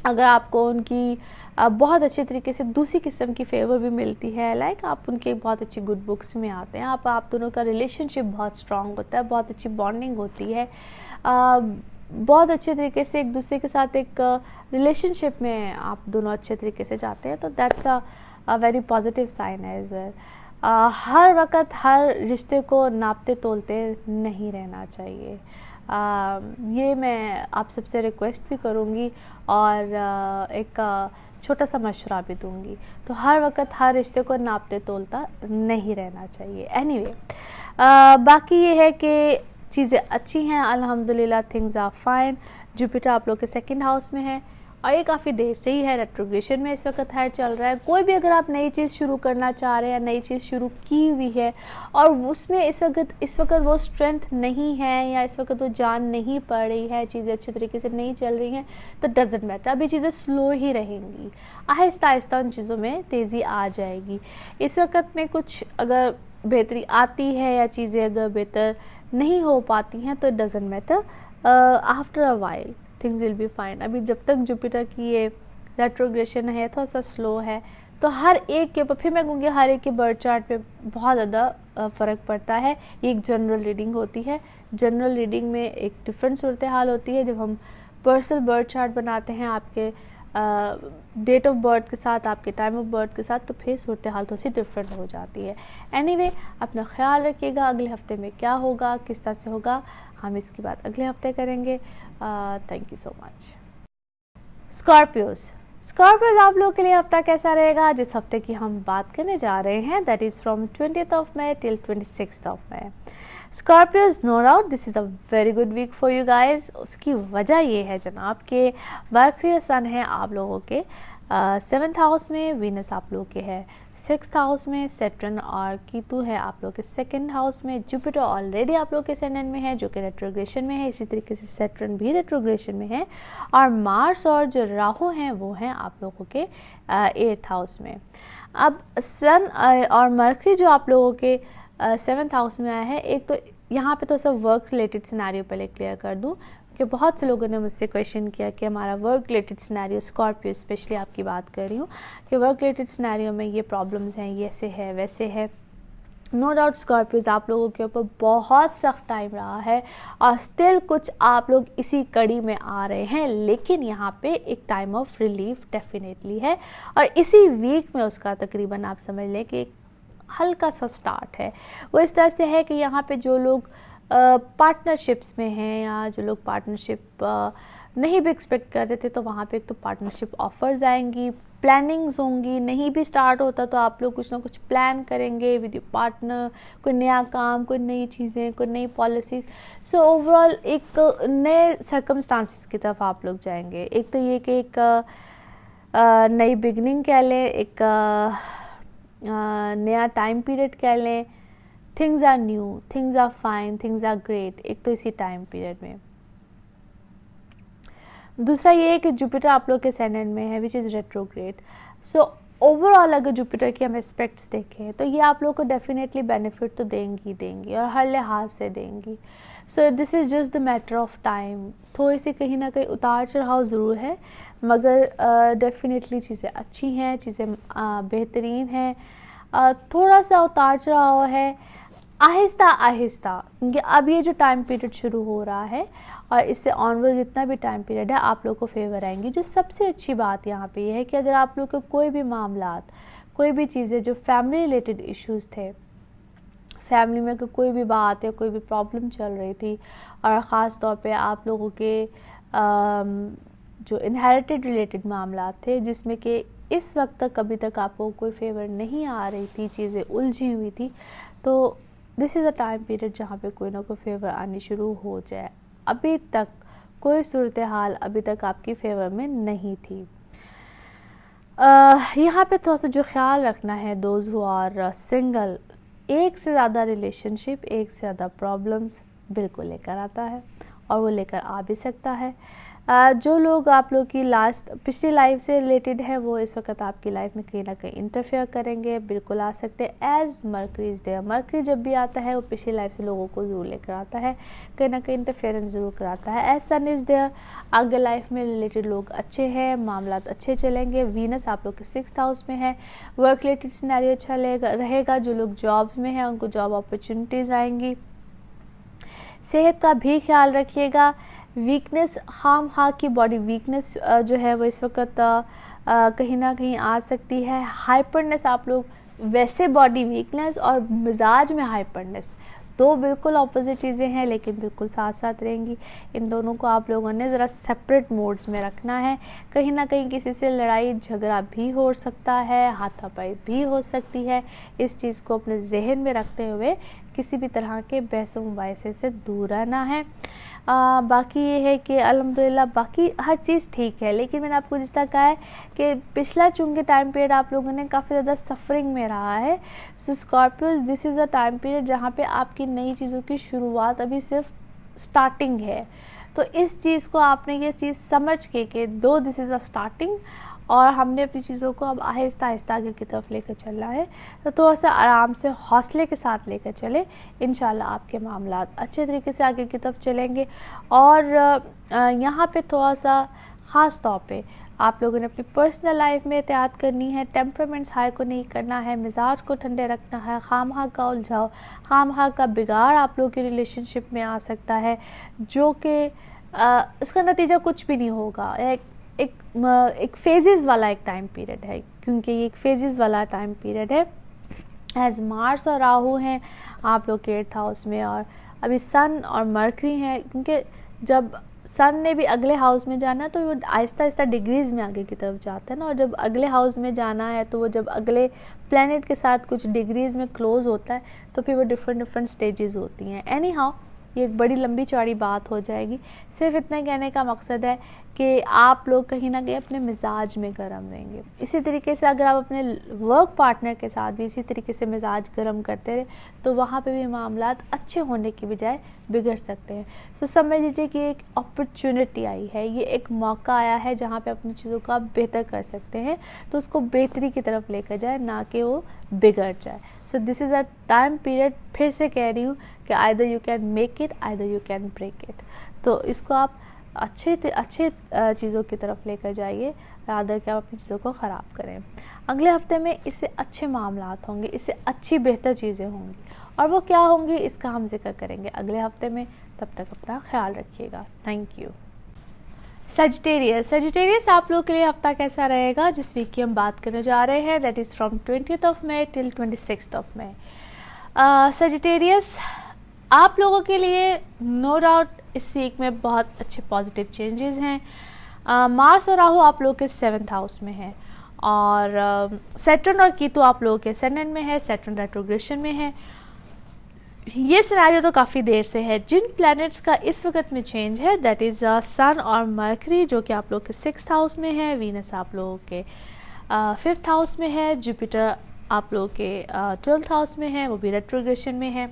अगर आपको उनकी बहुत अच्छे तरीके से दूसरी किस्म की फेवर भी मिलती है, लाइक आप उनके बहुत अच्छी गुड बुक्स में आते हैं, आप दोनों का रिलेशनशिप बहुत स्ट्रांग होता है, बहुत अच्छी बॉन्डिंग होती है, बहुत अच्छे तरीके से एक दूसरे के साथ एक रिलेशनशिप में आप दोनों अच्छे तरीके से जाते हैं, तो that's a very positive sign है एज वेल। हर वक्त हर रिश्ते को नापते तोलते नहीं रहना चाहिए, ये मैं आप सबसे रिक्वेस्ट भी करूँगी, और एक छोटा सा मशवरा भी दूँगी। तो हर वक्त हर रिश्ते को नापते तोलता नहीं रहना चाहिए। एनीवे, बाकी ये है कि चीज़ें अच्छी हैं, अल्हम्दुलिल्लाह, थिंग्स आर फाइन। जुपिटर आप लोग के 2nd हाउस में है, और ये काफ़ी देर से ही है, रेट्रोग्रेशन में इस वक्त है, चल रहा है। कोई भी अगर आप नई चीज़ शुरू करना चाह रहे हैं, नई चीज़ शुरू की हुई है, और उसमें इस वक्त वो स्ट्रेंथ नहीं है, या इस वक्त वो जान नहीं पड़ रही है, चीज़ें अच्छी तरीके से नहीं चल रही हैं, तो डजेंट मैटर, अभी चीज़ें स्लो ही रहेंगी, आहिस्ता आहिस्ता उन चीज़ों में तेज़ी आ जाएगी। इस वक्त में कुछ अगर बेहतरी आती है, या चीज़ें अगर बेहतर नहीं हो पाती हैं, तो doesn't matter, after a while things will be fine. अभी जब तक जुपिटर की ये रेट्रोग्रेशन है, थोड़ा सा स्लो है, तो हर एक के ऊपर, फिर मैं कहूँगी हर एक के बर्थ चार्ट पे बहुत ज़्यादा फ़र्क पड़ता है। ये एक जनरल रीडिंग होती है, जनरल रीडिंग में एक डिफरेंट सूरत हाल होती है। जब हम पर्सनल बर्थ चार्ट बनाते हैं आपके डेट ऑफ बर्थ के साथ, आपके टाइम ऑफ बर्थ के साथ, तो फिर सूरत हाल थोड़ी सी डिफरेंट हो जाती है। एनीवे, अपना ख्याल रखिएगा, अगले हफ्ते में क्या होगा, किस तरह से होगा, हम इसकी बात अगले हफ्ते करेंगे। Thank you so much. Scorpios आप लोगों के लिए हफ्ता कैसा रहेगा? जिस हफ्ते की हम बात करने जा रहे हैं, that is from 20th of May till 26th of May। Scorpios, no doubt this is a very good week for you guys. उसकी वजह ये है जनाब कि मर्करी और सन है आप लोगों के 7th हाउस में, वीनस आप लोगों के है 6th हाउस में, सैटर्न और कीतु है आप लोग के 2nd हाउस में, जुपिटर ऑलरेडी आप लोग के असेंडेंट में है जो कि रेट्रोग्रेशन में है, इसी तरीके से सैटर्न भी रेट्रोग्रेशन में है, और मार्स और जो राहु हैं वो हैं आप लोगों के 8th हाउस में। अब सन और मर्करी जो आप लोगों के 7th हाउस में आया है, एक तो यहाँ पे तो सब वर्क रिलेटेड सिनेरियो पहले क्लियर कर दूँ कि बहुत से लोगों ने मुझसे क्वेश्चन किया कि हमारा work related scenario, Scorpio specially आपकी बात कर रही हूँ, कि वर्क रिलेटेड सिनेरियो में ये प्रॉब्लम्स हैं, ये ऐसे है वैसे है। नो डाउट स्कॉर्पियोज आप लोगों के ऊपर बहुत सख्त टाइम रहा है और स्टिल कुछ आप लोग इसी कड़ी में आ रहे हैं, लेकिन यहाँ पे एक टाइम ऑफ रिलीफ डेफिनेटली है और इसी वीक में उसका तकरीबन आप समझ लें कि एक हल्का सा स्टार्ट है। वो इस तरह से है कि यहाँ पे जो लोग पार्टनरशिप्स में हैं या जो लोग पार्टनरशिप नहीं भी एक्सपेक्ट कर रहे थे, तो वहाँ पे एक तो पार्टनरशिप ऑफर्स आएंगी, प्लानिंग्स होंगी। नहीं भी स्टार्ट होता तो आप लोग कुछ ना कुछ प्लान करेंगे विद योर पार्टनर, कोई नया काम, कोई नई चीज़ें, कोई नई पॉलिसी। सो ओवरऑल एक नए सर्कमस्टांसिस की तरफ आप लोग जाएंगे। एक तो ये कि एक नई बिगनिंग कह लें, एक नया टाइम पीरियड कह लें। Things are new, things are fine, things are great, एक तो इसी टाइम पीरियड में। दूसरा ये है कि जुपिटर आप लोग के असेंडेंट में है which is retrograde. So overall अगर जुपिटर की हम एस्पेक्ट्स देखें तो ये आप लोग को डेफिनेटली बेनिफिट तो देंगी देंगी और हर लिहाज से देंगी। सो this is just the matter of time. थोड़ी सी कहीं ना कहीं उतार चढ़ाव ज़रूर है, मगर डेफिनेटली चीज़ें अच्छी हैं, चीज़ें बेहतरीन हैं। थोड़ा सा उतार चढ़ाव है आहिस्ता आहिस्ता, क्योंकि अब ये जो टाइम पीरियड शुरू हो रहा है और इससे ऑनवर्ड जितना भी टाइम पीरियड है आप लोग को फेवर आएंगी। जो सबसे अच्छी बात यहाँ पे ये है कि अगर आप लोग को कोई भी मामलात, कोई भी चीज़ें जो फैमिली रिलेटेड इश्यूज़ थे, फैमिली में कोई भी बात या कोई भी प्रॉब्लम चल रही थी और ख़ास तौर पे आप लोगों के जो इनहेरिटेड रिलेटेड मामला थे जिसमें कि इस वक्त तक अभी तक आपको कोई फेवर नहीं आ रही थी, चीज़ें उलझी हुई थी, तो this is a time period जहाँ पे कोई ना कोई फेवर आनी शुरू हो जाए। अभी तक कोई सूरत हाल अभी तक आपकी फेवर में नहीं थी। यहाँ पे थोड़ा सा जो ख्याल रखना है दोज हु आर सिंगल, एक से ज़्यादा रिलेशनशिप, एक से ज़्यादा प्रॉब्लम्स बिल्कुल लेकर आता है और वो लेकर आ भी सकता है। जो लोग आप लोग की पिछली लाइफ से रिलेटेड है वो इस वक्त आपकी लाइफ में कहीं ना कहीं इंटरफेयर करेंगे, बिल्कुल आ सकते हैं। As Mercury is there, Mercury जब भी आता है वो पिछली लाइफ से लोगों को ज़रूर लेकर आता है, कहीं ना कहीं इंटरफेरेंस ज़रूर कराता है। एज सन इज़ देयर, आगे लाइफ में रिलेटेड लोग अच्छे हैं, मामला अच्छे चलेंगे। वीनस आप लोग के 6th हाउस में है, वर्क रिलेटेड सिनेरियो अच्छा रहेगा। जो लोग जॉब्स में हैं उनको जॉब अपॉर्चुनिटीज़ आएंगी। सेहत का भी ख्याल रखिएगा। वीकनेस, खाम की बॉडी वीकनेस जो है वो इस वक्त कहीं ना कहीं आ सकती है। हाइपरनेस, आप लोग वैसे बॉडी वीकनेस और मिजाज में हाइपरनेस दो बिल्कुल ऑपोजिट चीज़ें हैं, लेकिन बिल्कुल साथ साथ रहेंगी। इन दोनों को आप लोगों ने ज़रा सेपरेट मोड्स में रखना है। कहीं ना कहीं किसी से लड़ाई झगड़ा भी हो सकता है, हाथापाई भी हो सकती है। इस चीज़ को अपने जहन में रखते हुए किसी भी तरह के बहस मुबाहिसे से दूर रहना है। बाकी ये है कि अल्हम्दुलिल्लाह बाकी हर चीज़ ठीक है, लेकिन मैंने आपको जिस तरह कहा है कि पिछला चूँकि टाइम पीरियड आप लोगों ने काफ़ी ज़्यादा सफरिंग में रहा है। So Scorpios, this is a time period जहाँ पे आपकी नई चीज़ों की शुरुआत अभी सिर्फ स्टार्टिंग है। तो इस चीज़ को आपने ये चीज़ समझ के कि दो दिस इज़ अ स्टार्टिंग और हमने अपनी चीज़ों को अब आहिस्ता आहिस्ता आगे की तरफ लेकर चलना है, तो थोड़ा सा आराम से हौसले के साथ लेकर चलें। इंशाल्लाह आपके मामलात अच्छे तरीके से आगे की तरफ चलेंगे। और यहाँ पे थोड़ा सा ख़ास तौर पे आप लोगों ने अपनी पर्सनल लाइफ में एहतियात करनी है। टेम्परामेंट्स हाई को नहीं करना है, मिजाज को ठंडे रखना है। खामखा का उलझाव, खामखा का बिगाड़ आप लोगों की रिलेशनशिप में आ सकता है, जो कि उसका नतीजा कुछ भी नहीं होगा। एक फेजेस वाला एक टाइम पीरियड है, क्योंकि ये एक फेजेस वाला टाइम पीरियड है। एज मार्स और राहु हैं आप लोग के 8th हाउस में, और अभी सन और मरकरी हैं, क्योंकि जब सन ने भी अगले हाउस में जाना है तो वो आहिस्ता आहिस्ता डिग्रीज़ में आगे की तरफ जाता है ना, और जब अगले हाउस में जाना है तो वो जब अगले प्लैनेट के साथ कुछ डिग्रीज़ में क्लोज होता है तो फिर वो डिफरेंट स्टेजेस होती हैं। एनी हाउ ये एक बड़ी लंबी चौड़ी बात हो जाएगी। सिर्फ इतना कहने का मकसद है कि आप लोग कहीं ना कहीं अपने मिजाज में गर्म रहेंगे। इसी तरीके से अगर आप अपने वर्क पार्टनर के साथ भी इसी तरीके से मिजाज गर्म करते रहे तो वहाँ पे भी मामलात अच्छे होने की बजाय बिगड़ सकते हैं। तो समझ लीजिए कि एक अपॉर्चुनिटी आई है, ये एक मौका आया है जहाँ पे अपनी चीज़ों को आप बेहतर कर सकते हैं, तो उसको बेहतरी की तरफ लेकर जाए, ना कि वो बिगड़ जाए। So this is a time period, फिर से कह रही हूँ कि either you can make it, either you can break it. तो इसको आप अच्छे चीज़ों की तरफ लेकर जाइए, रादर कि आप अपनी चीज़ों को ख़राब करें। अगले हफ्ते में इससे अच्छे मामलात होंगे, इससे अच्छी बेहतर चीज़ें होंगी, और वो क्या होंगी इसका हम जिक्र करेंगे अगले हफ्ते में। तब तक अपना ख्याल रखिएगा। Thank you. सजिटेरियस आप लोग के लिए हफ्ता कैसा रहेगा, जिस वीक की हम बात करने जा रहे हैं, that is from 20th May till 26th May. Sagittarius आप लोगों के लिए नो डाउट इस वीक में बहुत अच्छे पॉजिटिव चेंजेस हैं। मार्स और राहु आप लोग के 7th हाउस में है, और सैटर्न और कीतु आप लोगों के असेंडेंट में है, सैटर्न रेट्रोग्रेशन में है। ये सिनेरियो तो काफ़ी देर से है। जिन प्लैनेट्स का इस वक्त में चेंज है, दैट इज़ सन और मरकरी जो कि आप लोग के 6th हाउस में है, वीनस आप लोगों के 5th हाउस में है, जुपिटर आप लोग के 12th हाउस में है, वो भी रेट्रोग्रेशन में है।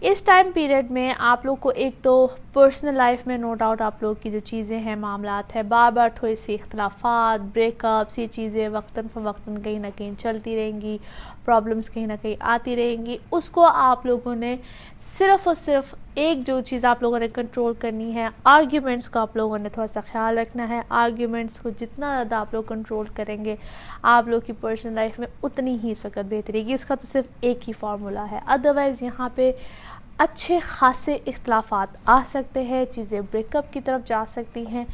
इस टाइम पीरियड में आप लोग को एक तो पर्सनल लाइफ में नो डाउट आप लोग की जो चीज़ें हैं, मामलात है, बार बार थोड़ी सी इख्तलाफात, ब्रेकअप्स, ये चीज़ें वक्तन फ़वक्तन कहीं ना कहीं चलती रहेंगी, प्रॉब्लम्स कहीं ना कहीं आती रहेंगी। उसको आप लोगों ने सिर्फ़ और सिर्फ एक जो चीज़ आप लोगों ने कंट्रोल करनी है, आर्ग्यूमेंट्स को आप लोगों ने थोड़ा सा ख्याल रखना है। आर्ग्यूमेंट्स को जितना ज़्यादा आप लोग कंट्रोल करेंगे, आप लोग की पर्सनल लाइफ में उतनी ही इस वक्त बेहतरी होगी। उसका तो सिर्फ एक ही फार्मूला है। अदरवाइज़ यहाँ पे अच्छे खासे इख्तलाफात आ सकते हैं, चीज़ें ब्रेकअप की तरफ जा सकती हैं,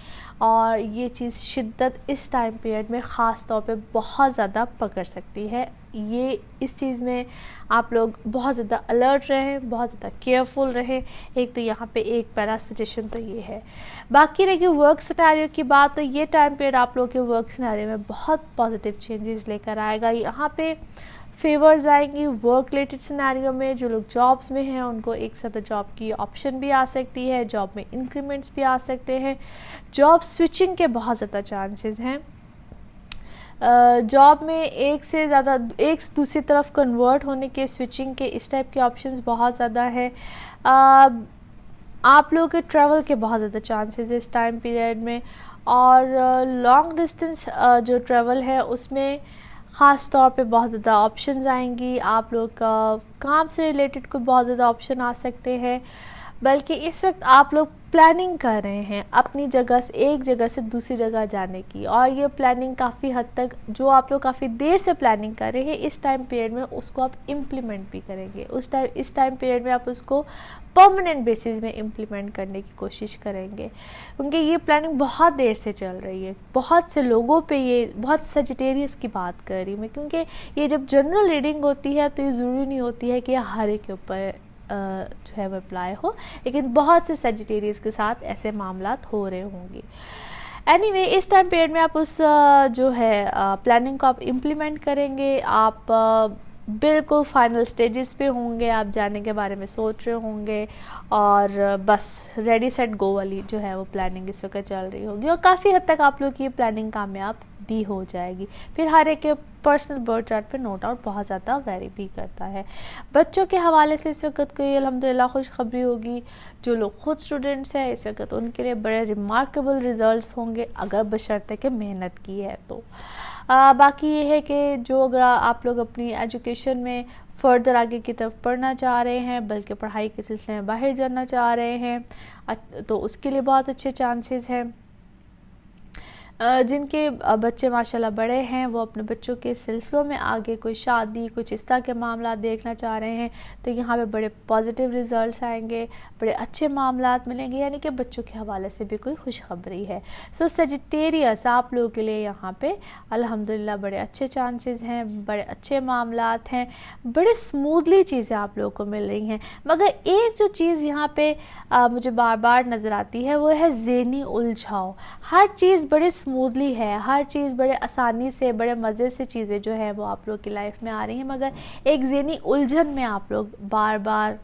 और ये चीज़ शिद्दत इस टाइम पीरियड में ख़ास तौर पे बहुत ज़्यादा पकड़ सकती है। ये इस चीज़ में आप लोग बहुत ज़्यादा अलर्ट रहें, बहुत ज़्यादा केयरफुल रहें। एक तो यहाँ पे एक पहला सजेशन तो ये है। बाकी रही वर्क सिनेरियो की बात, तो ये टाइम पीरियड आप लोग के वर्क सिनेरियो में बहुत पॉजिटिव चेंजेस लेकर आएगा। यहाँ पे फेवर्स आएंगी वर्क रिलेटेड सिनेरियो में। जो लोग जॉब्स में हैं उनको एक साथ जॉब की ऑप्शन भी आ सकती है, जॉब में इंक्रीमेंट्स भी आ सकते हैं, जॉब स्विचिंग के बहुत ज़्यादा चांसेस हैं। जॉब में एक से दूसरी तरफ कन्वर्ट होने के, स्विचिंग के, इस टाइप के ऑप्शंस बहुत ज़्यादा है। आप लोगों के ट्रैवल के बहुत ज़्यादा चांसेस है इस टाइम पीरियड में, और लॉन्ग डिस्टेंस जो ट्रैवल है उसमें ख़ास तौर पे बहुत ज़्यादा ऑप्शंस आएंगी। आप लोग का काम से रिलेटेड कोई बहुत ज़्यादा ऑप्शन आ सकते हैं, बल्कि इस वक्त आप लोग प्लानिंग कर रहे हैं अपनी जगह से, एक जगह से दूसरी जगह जाने की, और ये प्लानिंग काफ़ी हद तक जो आप लोग काफ़ी देर से प्लानिंग कर रहे हैं, इस टाइम पीरियड में उसको आप इम्प्लीमेंट भी करेंगे। इस टाइम पीरियड में आप उसको परमानेंट बेसिस में इम्प्लीमेंट करने की कोशिश करेंगे, क्योंकि ये प्लानिंग बहुत देर से चल रही है। बहुत से लोगों पे ये, बहुत सजिटेरियस की बात कर रही हूँ मैं, क्योंकि ये जब जनरल रीडिंग होती है तो ये ज़रूरी नहीं होती है कि हर एक के ऊपर जो है वो अप्लाई हो, लेकिन बहुत से सजिटेरियस के साथ ऐसे मामलात हो रहे होंगे। एनीवे, इस टाइम पीरियड में आप उस जो है प्लानिंग को आप इम्प्लीमेंट करेंगे। आप बिल्कुल फाइनल स्टेजेस पे होंगे, आप जाने के बारे में सोच रहे होंगे, और बस रेडी सेट गो वाली जो है वो प्लानिंग इस वक्त चल रही होगी, और काफ़ी हद तक आप लोग की ये प्लानिंग कामयाब भी हो जाएगी। फिर हर एक के पर्सनल बर्थ चार्ट पे नो डाउट बहुत ज़्यादा वेरी भी करता है। बच्चों के हवाले से इस वक्त कोई अल्हम्दुलिल्लाह खुशखबरी होगी। जो लोग खुद स्टूडेंट्स हैं इस वक्त उनके लिए बड़े रिमार्केबल रिजल्ट्स होंगे, अगर बशर्ते के मेहनत की है तो। बाकी ये है कि जो अगर आप लोग अपनी एजुकेशन में फ़र्दर आगे की तरफ पढ़ना चाह रहे हैं, बल्कि पढ़ाई के सिलसिले में बाहर जाना चाह रहे हैं, तो उसके लिए बहुत अच्छे चांसेस हैं। जिनके बच्चे माशाल्लाह बड़े हैं, वो अपने बच्चों के सिलसिलों में आगे कोई शादी, कुछ इस तरह के मामला देखना चाह रहे हैं, तो यहाँ पे बड़े पॉजिटिव रिज़ल्ट्स आएंगे, बड़े अच्छे मामलात मिलेंगे, यानी कि बच्चों के हवाले से भी कोई खुशखबरी है। सो सजिटेरियस आप लोगों के लिए यहाँ पे अल्हम्दुलिल्लाह बड़े अच्छे चांसेस हैं, बड़े अच्छे मामलात हैं, बड़े स्मूथली चीज़ें आप लोगों को मिल रही हैं। मगर एक जो चीज़ यहाँ पे मुझे बार बार नज़र आती है, वो है ज़हनी उलझाव। हर चीज़ बड़े स्मूथली है, हर चीज़ बड़े आसानी से, बड़े मज़े से चीज़ें जो है वो आप लोग की लाइफ में आ रही हैं, मगर एक ज़हनी उलझन में आप लोग बार बार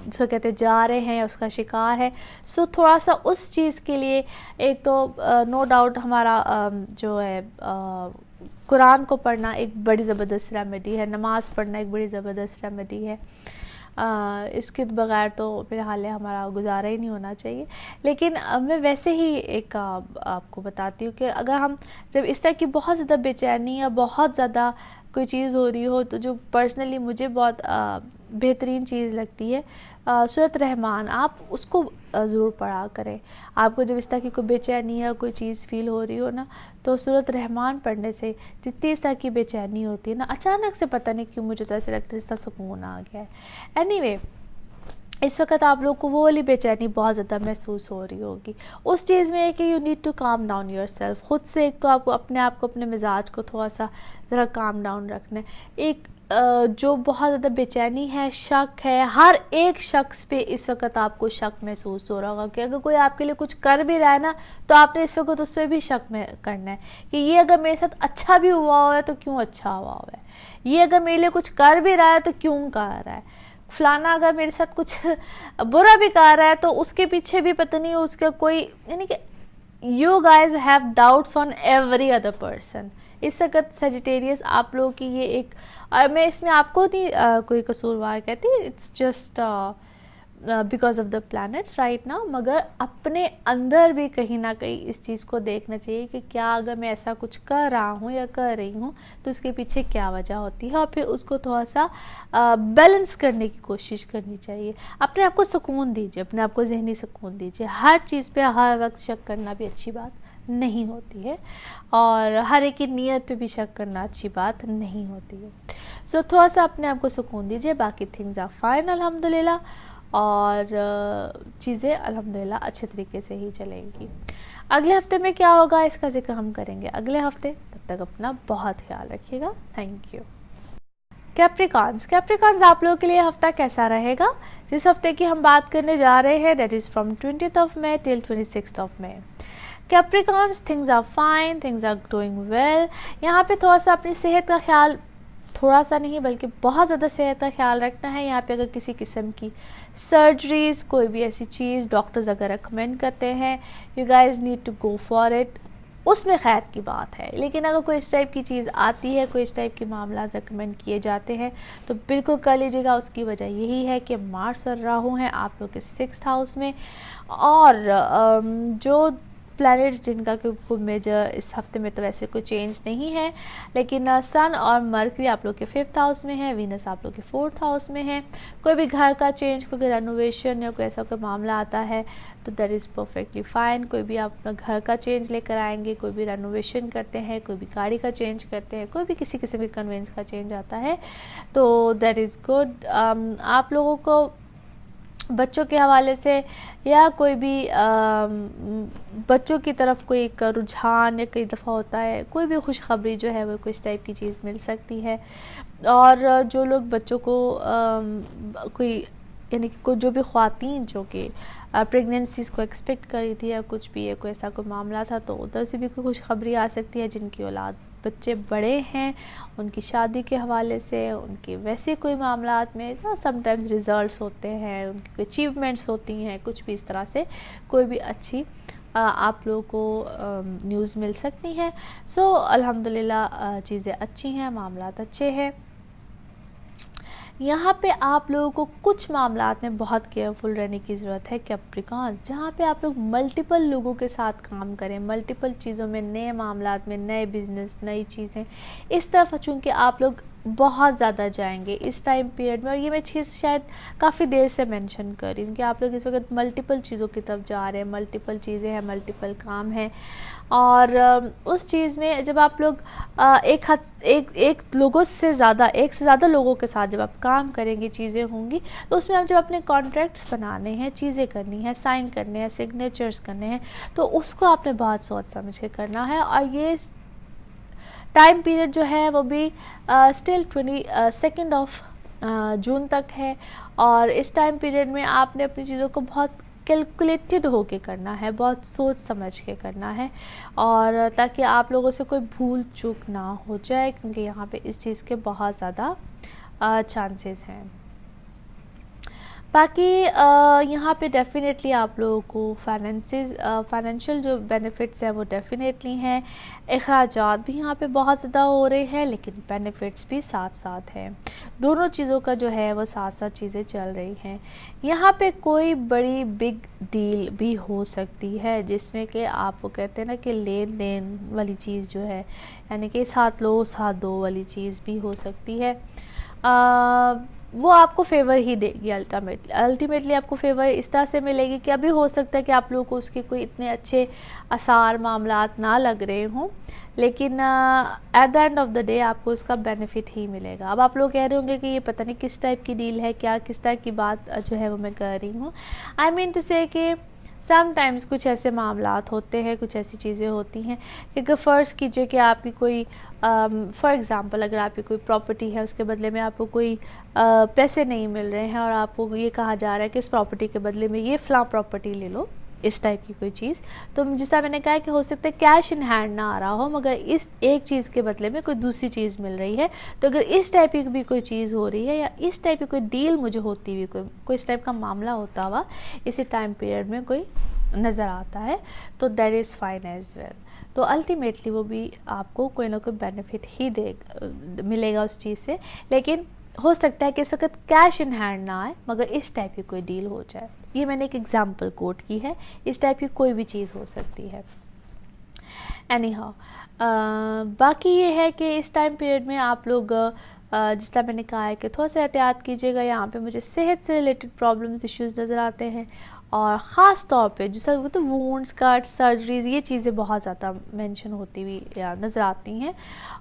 जो कहते जा रहे हैं, उसका शिकार है। सो थोड़ा सा उस चीज़ के लिए एक तो नो डाउट हमारा जो है कुरान को पढ़ना एक बड़ी ज़बरदस्त रेमेडी है, नमाज़ पढ़ना एक बड़ी ज़बरदस्त रेमेडी है। इसके बगैर तो फ़िलहाल हमारा गुजारा ही नहीं होना चाहिए। लेकिन मैं वैसे ही एक आपको बताती हूँ कि अगर हम जब इस तरह की बहुत ज़्यादा बेचैनी या बहुत ज़्यादा कोई चीज़ हो रही हो तो जो पर्सनली मुझे बहुत बेहतरीन चीज़ लगती है सूरत रहमान, आप उसको ज़रूर पढ़ा करें। आपको जब इस तरह की कोई बेचैनी या कोई चीज़ फील हो रही हो ना, तो सूरत रहमान पढ़ने से जितनी इस तरह की बेचैनी होती है ना, अचानक से पता नहीं क्यों मुझे तो ऐसे लगता है इसका सुकून आ गया है। एनीवे, इस वक्त आप लोग को वो वाली बेचैनी बहुत ज़्यादा महसूस हो रही होगी। उस चीज़ में है कि you need to calm down yourself. खुद से एक तो आपको अपने आप को, अपने मिजाज को थोड़ा सा ज़रा काम डाउन रखना है। एक जो बहुत ज़्यादा बेचैनी है, शक है, हर एक शख्स पे इस वक्त आपको शक महसूस हो रहा होगा कि अगर कोई आपके लिए कुछ कर भी रहा है ना, तो आपने इस वक्त उस पर भी शक में करना है कि ये अगर मेरे साथ अच्छा भी हुआ है तो क्यों अच्छा हुआ है, ये अगर मेरे लिए कुछ कर भी रहा है तो क्यों कर रहा है, फलाना अगर मेरे साथ कुछ बुरा भी कर रहा है तो उसके पीछे भी पता नहीं उसका कोई, यानी कि you guys have doubts on every other person. इस वक्त सजिटेरियस आप लोगों की ये एक, और मैं इसमें आपको नहीं कोई कसूरवार कहती, it's just because of the planets right now, मगर अपने अंदर भी कहीं ना कहीं इस चीज़ को देखना चाहिए कि क्या अगर मैं ऐसा कुछ कर रहा हूँ या कर रही हूँ तो इसके पीछे क्या वजह होती है, और फिर उसको थोड़ा सा बैलेंस करने की कोशिश करनी चाहिए। अपने आप को सुकून दीजिए, अपने आप को जहनी सुकून दीजिए। हर चीज़ पे हर वक्त शक करना भी अच्छी बात नहीं होती है, और हर एक की नीयत पे भी शक करना अच्छी बात नहीं होती है। सो थोड़ा सा अपने आप को सुकून दीजिए, बाकी थिंग्स आर फाइन अल्हम्दुलिल्लाह, और चीज़ें अल्हम्दुलिल्लाह अच्छे तरीके से ही चलेंगी। अगले हफ्ते में क्या होगा इसका जिक्र हम करेंगे अगले हफ्ते। तब तक अपना बहुत ख्याल रखिएगा। Thank you. कैप्रिकॉन्स आप लोगों के लिए हफ्ता कैसा रहेगा? जिस हफ्ते की हम बात करने जा रहे हैं that is from 20th of May till 26th of May। Capricorns, things are fine, things are doing well. यहाँ पे थोड़ा सा अपनी सेहत का ख्याल, थोड़ा सा नहीं बल्कि बहुत ज़्यादा सेहत का ख्याल रखना है। यहाँ पे अगर किसी किस्म की सर्जरीज, कोई भी ऐसी चीज़ डॉक्टर्स अगर रिकमेंड करते हैं, you guys need to go for it, उसमें खैर की बात है। लेकिन अगर कोई इस टाइप की चीज़ आती है, कोई इस टाइप के मामला रिकमेंड किए जाते हैं तो बिल्कुल कर लीजिएगा। उसकी वजह यही है कि मार्स और राहु हैं आप लोग के 6th हाउस में, और जो प्लैनेट्स जिनका कोई मेजर इस हफ्ते में तो वैसे कोई चेंज नहीं है, लेकिन सन और मरकरी आप लोग के 5th हाउस में है, वीनस आप लोग के 4th हाउस में है। कोई भी घर का चेंज, कोई रेनोवेशन या कोई ऐसा कोई मामला आता है तो दैट इज़ परफेक्टली फाइन। कोई भी आप अपना घर का चेंज लेकर आएंगे, कोई भी रेनोवेशन करते हैं, कोई भी गाड़ी का चेंज करते हैं, कोई भी किसी किस्म के कन्वेंस का चेंज आता है तो दैट इज़ गुड। आप लोगों को बच्चों के हवाले से या कोई भी बच्चों की तरफ कोई एक रुझान या कई दफ़ा होता है, कोई भी खुशखबरी जो है वो इस टाइप की चीज़ मिल सकती है। और जो लोग बच्चों को कोई, यानी कि कोई जो भी ख्वातीन जो कि प्रेगनेंसीज़ को एक्सपेक्ट कर रही थी या कुछ भी है, कोई ऐसा कोई मामला था तो उधर से भी कोई खुशखबरी आ सकती है। जिनकी औलाद बच्चे बड़े हैं, उनकी शादी के हवाले से, उनके वैसे कोई मामलात में समटाइम्स रिज़ल्ट्स होते हैं, उनकी अचीवमेंट्स होती हैं, कुछ भी इस तरह से कोई भी अच्छी आप लोगों को न्यूज़ मिल सकती हैं। सो अल्हम्दुलिल्लाह चीज़ें अच्छी हैं, मामलात अच्छे हैं। यहाँ पे आप लोगों को कुछ मामलात में बहुत केयरफुल रहने की ज़रूरत है कैप्रिकॉन्स, जहाँ पे आप लोग मल्टीपल लोगों के साथ काम करें, मल्टीपल चीज़ों में, नए मामलात में, नए बिज़नेस, नई चीज़ें, इस तरफ चूँकि आप लोग बहुत ज़्यादा जाएंगे इस टाइम पीरियड में। और ये मैं चीज़ शायद काफ़ी देर से मेंशन कर रही हूँ कि आप लोग इस वक्त मल्टीपल चीज़ों की तरफ जा रहे हैं, मल्टीपल चीज़ें हैं, मल्टीपल काम हैं। और उस चीज़ में जब आप लोग एक लोगों से ज़्यादा लोगों के साथ जब आप काम करेंगे, चीज़ें होंगी, तो उसमें आप जब अपने कॉन्ट्रैक्ट्स बनाने हैं, चीज़ें करनी है, साइन करने हैं, सिग्नेचर्स करने हैं, तो उसको आपने बहुत सोच समझ के करना है। और ये टाइम पीरियड जो है वो भी स्टिल 22 ऑफ जून तक है। और इस टाइम पीरियड में आपने अपनी चीज़ों को बहुत कैलकुलेटेड होके करना है, बहुत सोच समझ के करना है, और ताकि आप लोगों से कोई भूल चूक ना हो जाए, क्योंकि यहाँ पे इस चीज़ के बहुत ज़्यादा चांसेस हैं। बाकी यहाँ पे डेफिनेटली आप लोगों को फाइनेंशियल जो बेनिफिट्स हैं वो डेफिनेटली हैं। अखराजात भी यहाँ पे बहुत ज़्यादा हो रहे हैं, लेकिन बेनिफिट्स भी साथ साथ हैं। दोनों चीज़ों का जो है वो साथ साथ चीज़ें चल रही हैं। यहाँ पे कोई बड़ी बिग डील भी हो सकती है जिसमें कि आपको कहते हैं ना कि लेन देन वाली चीज़ जो है, यानी कि साथ लो साथ दो वाली चीज़ भी हो सकती है। वो आपको फेवर ही देगी अल्टीमेटली आपको फेवर इस तरह से मिलेगी कि अभी हो सकता है कि आप लोगों को उसके कोई इतने अच्छे आसार मामलात ना लग रहे हों, लेकिन at the end of the day आपको उसका बेनिफिट ही मिलेगा। अब आप लोग कह रहे होंगे कि ये पता नहीं किस टाइप की डील है, क्या किस तरह की बात जो है वो मैं कर रही हूँ। आई मीन टू से कि समटाइम्स कुछ ऐसे मामलात होते हैं, कुछ ऐसी चीज़ें होती हैं कि अगर फ़र्ज़ कीजिए कि आपकी कोई फॉर एग्ज़ाम्पल अगर आपकी कोई प्रॉपर्टी है, उसके बदले में आपको कोई पैसे नहीं मिल रहे हैं और आपको ये कहा जा रहा है कि इस प्रॉपर्टी के बदले में ये फ़लाँ प्रॉपर्टी ले लो, इस टाइप की कोई चीज़। तो जिस तरह मैंने कहा कि हो सकता है कैश इन हैंड ना आ रहा हो, मगर इस एक चीज़ के बदले में कोई दूसरी चीज़ मिल रही है। तो अगर इस टाइप की भी कोई चीज़ हो रही है या इस टाइप की कोई डील मुझे होती हुई, कोई इस टाइप का मामला होता हुआ इसी टाइम पीरियड में कोई नज़र आता है, तो that is fine as well. तो अल्टीमेटली वो भी आपको कोई ना कोई बेनिफिट ही मिलेगा उस चीज़ से। लेकिन हो सकता है कि इस वक्त कैश इन हैंड ना आए, मगर इस टाइप की कोई डील हो जाए। ये मैंने एक एग्जांपल कोट की है, इस टाइप की कोई भी चीज़ हो सकती है। एनी हाउ बाकी ये है कि इस टाइम पीरियड में आप लोग जिस तरह मैंने कहा है कि थोड़ा सा एहतियात कीजिएगा। यहाँ पे मुझे सेहत से रिलेटेड प्रॉब्लम्स इश्यूज़ नज़र आते हैं, और ख़ास तौर पे जैसे तो वुंड्स कट सर्जरीज़, ये चीज़ें बहुत ज़्यादा मेंशन होती हुई या नज़र आती हैं,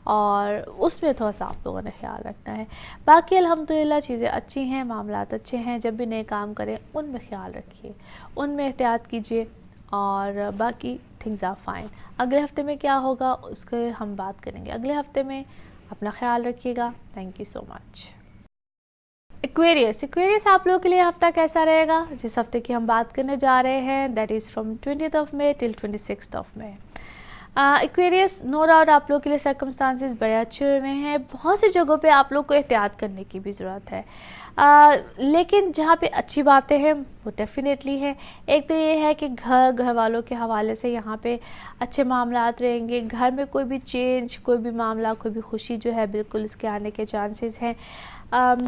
और उसमें थोड़ा सा आप लोगों ने ख्याल रखना है। बाकी अल्हम्दुलिल्लाह चीज़ें अच्छी हैं, मामलात अच्छे हैं। जब भी नए काम करें उनमें ख्याल रखिए, उनमें एहतियात कीजिए, और बाकी थिंग्स आर फाइन। अगले हफ्ते में क्या होगा उसके हम बात करेंगे अगले हफ्ते में। अपना ख्याल रखिएगा। Thank you so much. Aquarius आप लोगों के लिए हफ्ता कैसा रहेगा? जिस हफ्ते की हम बात करने जा रहे हैं that is from 20th of May till 26th of May. Aquarius no doubt आप लोग के लिए सर्कमस्टांसिस बड़े अच्छे हुए हैं। बहुत सी जगहों पे आप लोग को एहतियात करने की भी ज़रूरत है, लेकिन जहाँ पे अच्छी बातें हैं वो डेफिनेटली है। एक तो ये है कि घर वालों के हवाले से यहाँ पे अच्छे मामलात रहेंगे। घर में कोई भी चेंज, कोई भी मामला, कोई भी खुशी जो है बिल्कुल इसके आने के चांसेस हैं।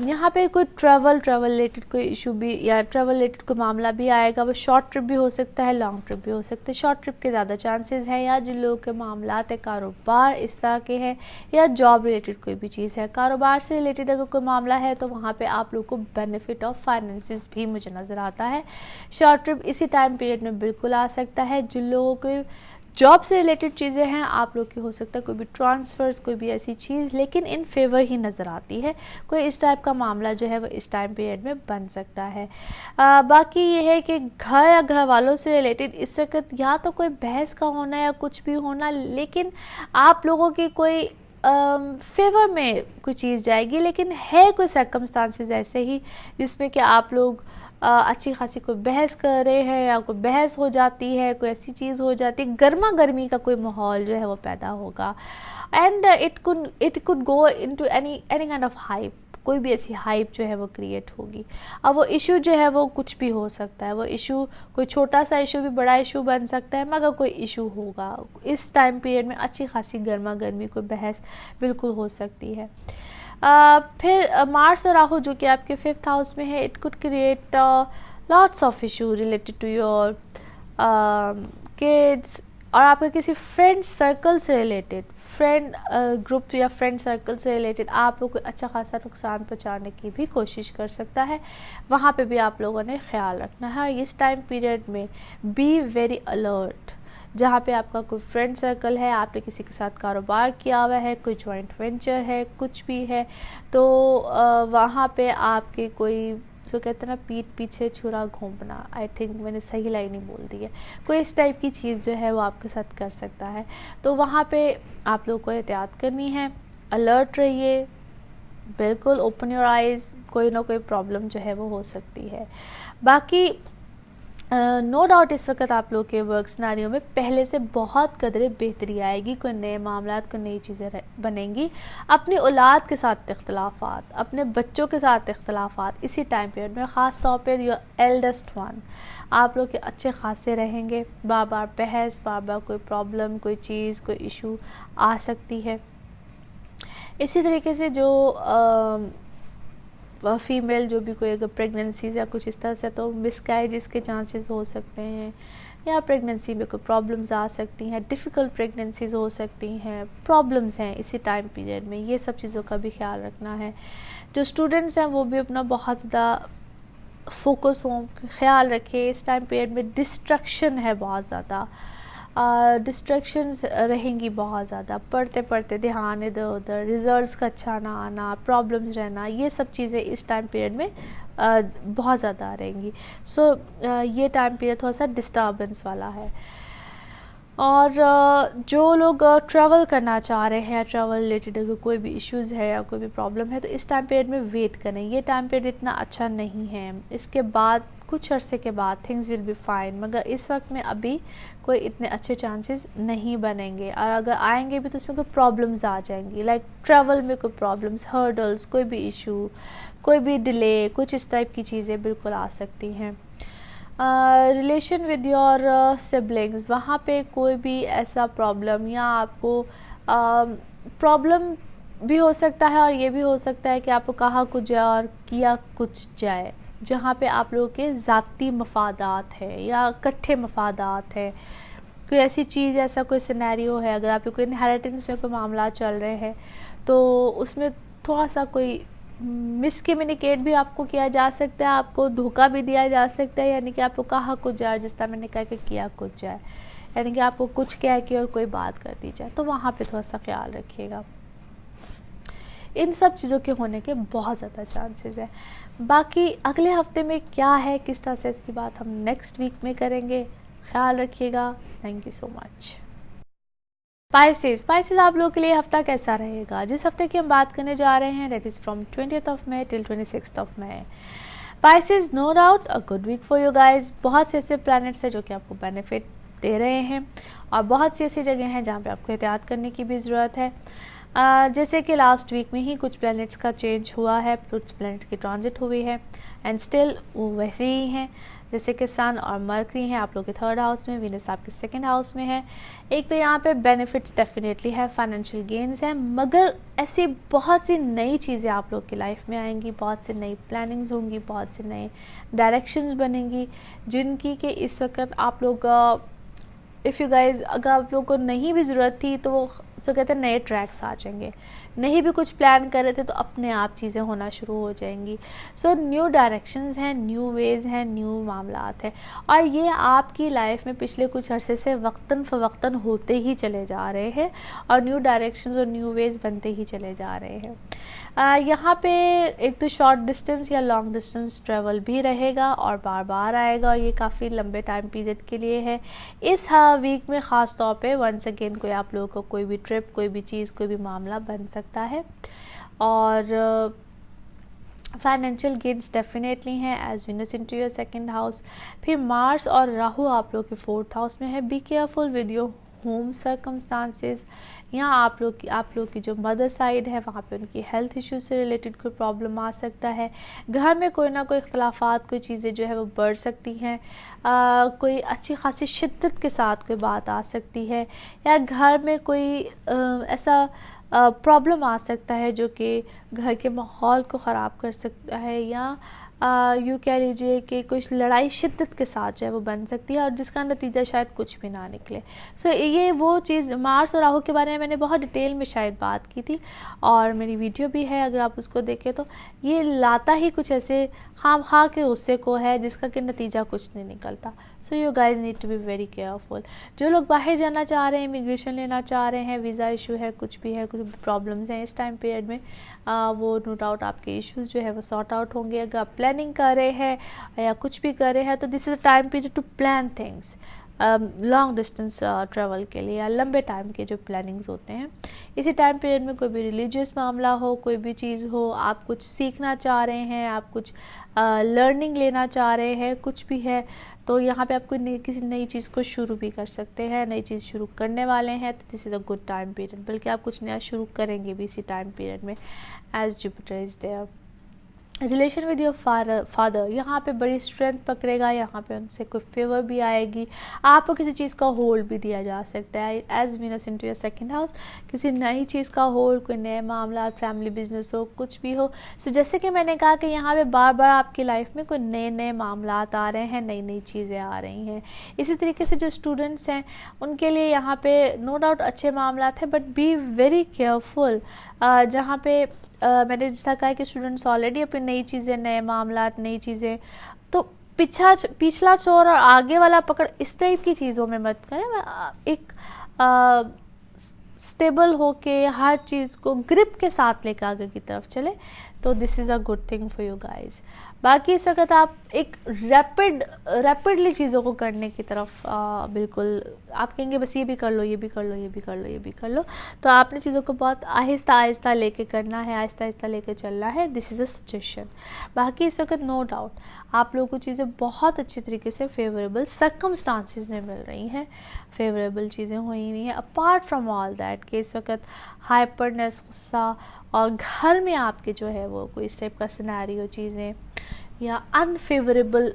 यहाँ पे कोई ट्रैवल रिलेटेड कोई इशू भी या ट्रैवल रिलेटेड कोई मामला भी आएगा। वो शॉर्ट ट्रिप भी हो सकता है, लॉन्ग ट्रिप भी हो सकता है। शॉर्ट ट्रिप के ज़्यादा चांसेस हैं, या जिन लोगों के मामलात है कारोबार इस तरह के हैं, या जॉब रिलेटेड कोई भी चीज़ है। कारोबार से रिलेटेड अगर कोई मामला है तो वहाँ पे आप लोग को बेनिफिट ऑफ फाइनेंसिस भी मुझे नज़र आता है। शॉर्ट ट्रिप इसी टाइम पीरियड में बिल्कुल आ सकता है। जिन लोगों के जॉब से रिलेटेड चीज़ें हैं आप लोग की हो सकता है कोई भी ट्रांसफ़र्स, कोई भी ऐसी चीज़ लेकिन इन फेवर ही नज़र आती है। कोई इस टाइप का मामला जो है वो इस टाइम पीरियड में बन सकता है। बाकी ये है कि घर या घर वालों से रिलेटेड इस वक्त या तो कोई बहस का होना या कुछ भी होना, लेकिन आप लोगों की कोई फेवर में कोई चीज़ जाएगी, लेकिन है कोई सर्कमस्टांसेस ऐसे ही जिसमें कि आप लोग अच्छी खासी कोई बहस कर रहे हैं या कोई बहस हो जाती है, कोई ऐसी चीज़ हो जाती है, गर्मा गर्मी का कोई माहौल जो है वो पैदा होगा। And it could go into any kind of hype. कोई भी ऐसी हाइप जो है वो क्रिएट होगी। अब वो इशू जो है वो कुछ भी हो सकता है। वो इशू कोई छोटा सा इशू भी बड़ा इशू बन सकता है, मगर कोई इशू होगा इस टाइम पीरियड में। अच्छी खासी गर्मा गर्मी कोई बहस बिल्कुल हो सकती है। फिर मार्स और राहु जो कि आपके 5th हाउस में है, it could create lots of issue related to your kids, और आपके किसी फ्रेंड सर्कल से रिलेटेड, फ्रेंड ग्रुप या फ्रेंड सर्कल से रिलेटेड आप लोग को अच्छा खासा नुकसान पहुंचाने की भी कोशिश कर सकता है। वहाँ पे भी आप लोगों ने ख्याल रखना है। इस टाइम पीरियड में बी वेरी अलर्ट। जहाँ पे आपका कोई फ्रेंड सर्कल है, आपने किसी के साथ कारोबार किया हुआ है, कोई जॉइंट वेंचर है, कुछ भी है, तो वहाँ पे आपके कोई जो कहते हैं ना पीठ पीछे छुरा घूमना, आई थिंक मैंने सही लाइन ही बोल दी है, कोई इस टाइप की चीज़ जो है वो आपके साथ कर सकता है। तो वहाँ पे आप लोग को एहतियात करनी है, अलर्ट रहिए, बिल्कुल ओपन योर आइज़। कोई ना कोई प्रॉब्लम जो है वो हो सकती है। बाकी नो डाउट इस वक्त आप लोग के वर्क सिनेरियो में पहले से बहुत कदरे बेहतरी आएगी। कोई नए मामलात, कोई नई चीज़ें बनेंगी। अपनी औलाद के साथ इख्तलाफात, अपने बच्चों के साथ इख्तलाफात इसी टाइम पीरियड में, ख़ास तौर पर योर एल्डेस्ट वन, आप लोग के अच्छे खासे रहेंगे। बार बार बहस, बार बार कोई प्रॉब्लम, कोई चीज़, कोई इशू आ सकती है। इसी तरीके से जो फीमेल जो भी कोई अगर प्रेगनेंसीज या कुछ इस तरह से, तो मिसकैरेज के चांसेस हो सकते हैं, या प्रेगनेंसी में कोई प्रॉब्लम्स आ सकती हैं, डिफ़िकल्ट प्रेगनेंसीज हो सकती हैं, प्रॉब्लम्स हैं इसी टाइम पीरियड में, ये सब चीज़ों का भी ख्याल रखना है। जो स्टूडेंट्स हैं वो भी अपना बहुत ज़्यादा फोकस हो, ख्याल रखें। इस टाइम पीरियड में डिस्ट्रक्शन है बहुत ज़्यादा, डिस्ट्रैक्शंस रहेंगी बहुत ज़्यादा, पढ़ते पढ़ते ध्यान इधर उधर, रिज़ल्ट्स का अच्छा ना आना, प्रॉब्लम्स रहना, ये सब चीज़ें इस टाइम पीरियड में बहुत ज़्यादा रहेंगी। सो ये टाइम पीरियड थोड़ा सा डिस्टर्बेंस वाला है। और जो लोग ट्रैवल करना चाह रहे हैं, ट्रैवल रिलेटेड अगर कोई भी इश्यूज़ है या कोई भी प्रॉब्लम है, तो इस टाइम पीरियड में वेट करें। ये टाइम पीरियड इतना अच्छा नहीं है, इसके बाद कुछ अरसे के बाद थिंग्स विल बी फाइन, मगर इस वक्त में अभी कोई इतने अच्छे चांसेस नहीं बनेंगे, और अगर आएंगे भी तो उसमें कोई प्रॉब्लम्स आ जाएंगी, लाइक ट्रैवल में कोई प्रॉब्लम्स, हर्डल्स, कोई भी इशू, कोई भी डिले, कुछ इस टाइप की चीज़ें बिल्कुल आ सकती हैं। रिलेशन विद योर सिबलिंग्स, वहाँ पे कोई भी ऐसा प्रॉब्लम, या आपको प्रॉब्लम भी हो सकता है, और ये भी हो सकता है कि आपको कहा कुछ जाए और किया कुछ जाए, जहाँ पे आप लोगों के ज़ाती मफादात है या इकट्ठे मफादात है, कोई ऐसी चीज़, ऐसा कोई सिनेरियो है। अगर आपको कोई इनहेरिटेंस में कोई मामला चल रहे हैं तो उसमें थोड़ा सा कोई मिसकम्युनिकेट भी आपको किया जा सकता है, आपको धोखा भी दिया जा सकता है, यानी कि आपको कहा कुछ जाए जिस तरह मैंने कहा कि किया कुछ जाए, यानी कि आपको कुछ कह के और कोई बात कर दी जाए, तो वहाँ पे थोड़ा सा ख्याल रखिएगा। इन सब चीज़ों के होने के बहुत ज़्यादा चांसेस है। बाकी अगले हफ्ते में क्या है, किस तरह से, इसकी बात हम नेक्स्ट वीक में करेंगे। ख्याल रखिएगा। Thank you so much. Spices आप लोगों के लिए हफ्ता कैसा रहेगा? जिस हफ्ते की हम बात करने जा रहे हैं, that is from 20th of May till 26th of May। Pisces no doubt a good week for you guys. बहुत से ऐसे प्लैनेट्स हैं जो कि आपको बेनिफिट दे रहे हैं, और बहुत सी ऐसी जगह हैं जहाँ पे आपको एहतियात करने की भी ज़रूरत है। जैसे कि लास्ट वीक में ही कुछ प्लैनेट्स का चेंज हुआ है, कुछ प्लैनेट्स की ट्रांजिट हुई है, एंड स्टिल वो वैसे ही हैं। जैसे कि सन और मरकरी हैं आप लोग के 3rd हाउस में, वीनस आपके 2nd हाउस में है। एक तो यहाँ पे बेनिफिट्स डेफिनेटली है, फाइनेंशियल गेन्स हैं, मगर ऐसी बहुत सी नई चीज़ें आप लोग की लाइफ में आएंगी, बहुत सी नई प्लानिंग्स होंगी, बहुत से नए डायरेक्शंस बनेंगी, जिनकी कि इस वक्त आप लोग इफ़ यू गाइज, अगर आप लोग को नहीं भी ज़रूरत थी तो वो जो कहते हैं नए ट्रैक्स आ जाएंगे। नहीं भी कुछ प्लान कर रहे थे तो अपने आप चीज़ें होना शुरू हो जाएंगी। सो न्यू डायरेक्शंस हैं, न्यू वेज़ हैं, न्यू मामलात हैं, और ये आपकी लाइफ में पिछले कुछ अरसे से वक्तन फ़वक्तन होते ही चले जा रहे हैं, और न्यू डायरेक्शंस और न्यू वेज़ बनते ही चले जा रहे हैं। यहाँ पे एक तो शॉर्ट डिस्टेंस या लॉन्ग डिस्टेंस ट्रैवल भी रहेगा और बार बार आएगा, और ये काफ़ी लंबे टाइम पीरियड के लिए है। इस वीक में ख़ास तौर पे वंस अगेन कोई आप लोगों को कोई भी ट्रिप, कोई भी चीज़, कोई भी मामला बन सकता है, और फाइनेंशियल गेन्स डेफिनेटली हैं as Venus into your 2nd house. फिर मार्स और राहु आप लोग के 4th हाउस में है। Be careful with your home circumstances. यहाँ आप लोग की जो मदर साइड है वहाँ पे उनकी हेल्थ इश्यूज से रिलेटेड कोई प्रॉब्लम आ सकता है। घर में कोई ना कोई इख्तलाफात, कोई चीज़ें जो है वो बढ़ सकती हैं। कोई अच्छी खासी शिद्दत के साथ कोई बात आ सकती है, या घर में कोई ऐसा प्रॉब्लम आ सकता है जो कि घर के माहौल को ख़राब कर सकता है, या यूँ कह लीजिए कि कुछ लड़ाई शिद्दत के साथ जो है वो बन सकती है, और जिसका नतीजा शायद कुछ भी ना निकले। सो ये वो चीज़, मार्स और राहु के बारे में मैंने बहुत डिटेल में शायद बात की थी, और मेरी वीडियो भी है, अगर आप उसको देखें तो ये लाता ही कुछ ऐसे खामखा के गुस्से को है जिसका कि नतीजा कुछ नहीं निकलता। So you guys need to be very careful. जो लोग बाहर जाना चाह रहे हैं, इमिग्रेशन लेना चाह रहे हैं, वीज़ा इशू है, कुछ भी है, कुछ भी प्रॉब्लम्स हैं इस टाइम पीरियड में, वो नो डाउट आपके इश्यूज़ जो है वो सॉर्ट आउट होंगे। अगर आप प्लानिंग कर रहे हैं या कुछ भी कर रहे हैं तो this is a time period to plan things, long distance travel के लिए, या लंबे टाइम के जो प्लानिंग्स होते हैं। इसी टाइम पीरियड में कोई भी रिलीजियस मामला हो, कोई भी चीज़ हो, आप कुछ सीखना चाह रहे हैं, आप कुछ लर्निंग लेना चाह रहे हैं, कुछ भी है, तो यहाँ पे आप कोई किसी नई चीज़ को शुरू भी कर सकते हैं, नई चीज़ शुरू करने वाले हैं, तो this is a good time period. बल्कि आप कुछ नया शुरू करेंगे भी इसी टाइम पीरियड में, as Jupiter is there. Relation with your father, यहाँ पे बड़ी स्ट्रेंथ पकड़ेगा, यहाँ पे उनसे कोई फेवर भी आएगी, आपको किसी चीज़ का होल्ड भी दिया जा सकता है as Venus into your second house, किसी नई चीज़ का होल्ड, कोई नए मामला, फैमिली बिजनेस हो, कुछ भी हो। सो जैसे कि मैंने कहा कि यहाँ पे बार बार आपकी लाइफ में कोई नए नए मामला आ रहे हैं, नई नई चीज़ें आ रही हैं। इसी तरीके से जो स्टूडेंट्स हैं उनके लिए यहाँ पे नो डाउट अच्छे मामला हैं, बट बी वेरी केयरफुल। जहाँ पे मैंने जैसा कहा कि स्टूडेंट्स ऑलरेडी अपनी नई चीज़ें, नए मामला, नई चीज़ें, तो पिछला चोर और आगे वाला पकड़, इस टाइप की चीज़ों में मत करें। एक स्टेबल होके हर चीज़ को ग्रिप के साथ लेकर आगे की तरफ चले, तो this is a good thing for you guys. बाकी इस वक्त आप एक रैपिडली चीज़ों को करने की तरफ बिल्कुल, आप कहेंगे बस ये भी कर लो, ये भी कर लो, ये भी कर लो, ये भी कर लो, तो आपने चीज़ों को बहुत आहिस्ता आहिस्ता लेके करना है, आहिस्ता आहिस्ता लेके चलना है। This is a suggestion. बाकी इस वक्त नो डाउट आप लोगों को चीज़ें बहुत अच्छी तरीके से फेवरेबल सर्कमस्टांसिस में मिल रही हैं, फेवरेबल चीज़ें हुई हुई हैं। अपार्ट फ्रॉम ऑल दैट कि इस वक्त हाइपरनेस, गुस्सा, और घर में आपके जो है वो कोई इस टाइप का सिनेरियो, चीज़ें या अनफेवरेबल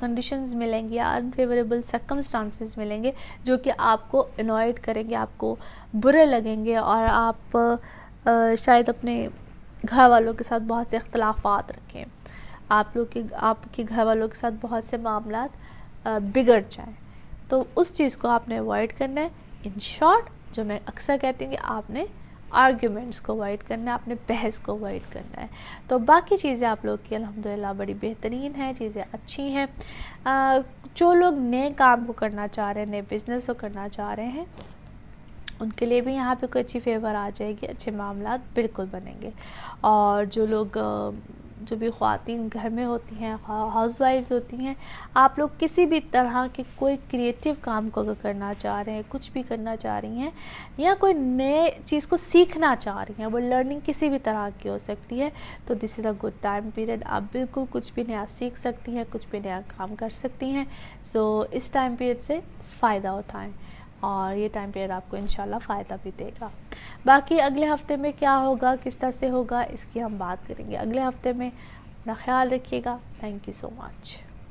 कंडीशंस मिलेंगी या अनफेवरेबल सर्कमस्टांसेस मिलेंगे जो कि आपको अनॉयड करेंगे, आपको बुरे लगेंगे, और आप शायद अपने घर वालों के साथ बहुत से इख्तलाफात रखें, आपके घर वालों के साथ बहुत से मामला बिगड़ जाएं। तो उस चीज़ को आपने अवॉइड करना है। इन शॉर्ट, जो मैं अक्सर कहती हूँ कि आपने आर्ग्यूमेंट्स को अवॉइड करना है, आपने बहस को अवॉइड करना है। तो बाकी चीज़ें आप लोग की अल्हम्दुलिल्लाह बड़ी बेहतरीन हैं, चीज़ें अच्छी हैं। जो लोग नए काम को करना चाह रहे हैं, नए बिज़नेस को करना चाह रहे हैं, उनके लिए भी यहाँ पे कोई अच्छी फेवर आ जाएगी, अच्छे मामला बिल्कुल बनेंगे। और जो लोग जो भी ख़वातीन घर में होती हैं, हाउसवाइफ्स होती हैं, आप लोग किसी भी तरह के कोई क्रिएटिव काम को अगर करना चाह रहे हैं, कुछ भी करना चाह रही हैं, या कोई नए चीज़ को सीखना चाह रही हैं, वो लर्निंग किसी भी तरह की हो सकती है, तो this is a good time period. आप बिल्कुल कुछ भी नया सीख सकती हैं, कुछ भी नया काम कर सकती हैं। सो इस टाइम पीरियड से फ़ायदा उठाएँ, और ये टाइम पीरियड आपको इंशाल्लाह फ़ायदा भी देगा। बाकी अगले हफ्ते में क्या होगा, किस तरह से होगा, इसकी हम बात करेंगे अगले हफ्ते में। अपना ख्याल रखिएगा। Thank you so much.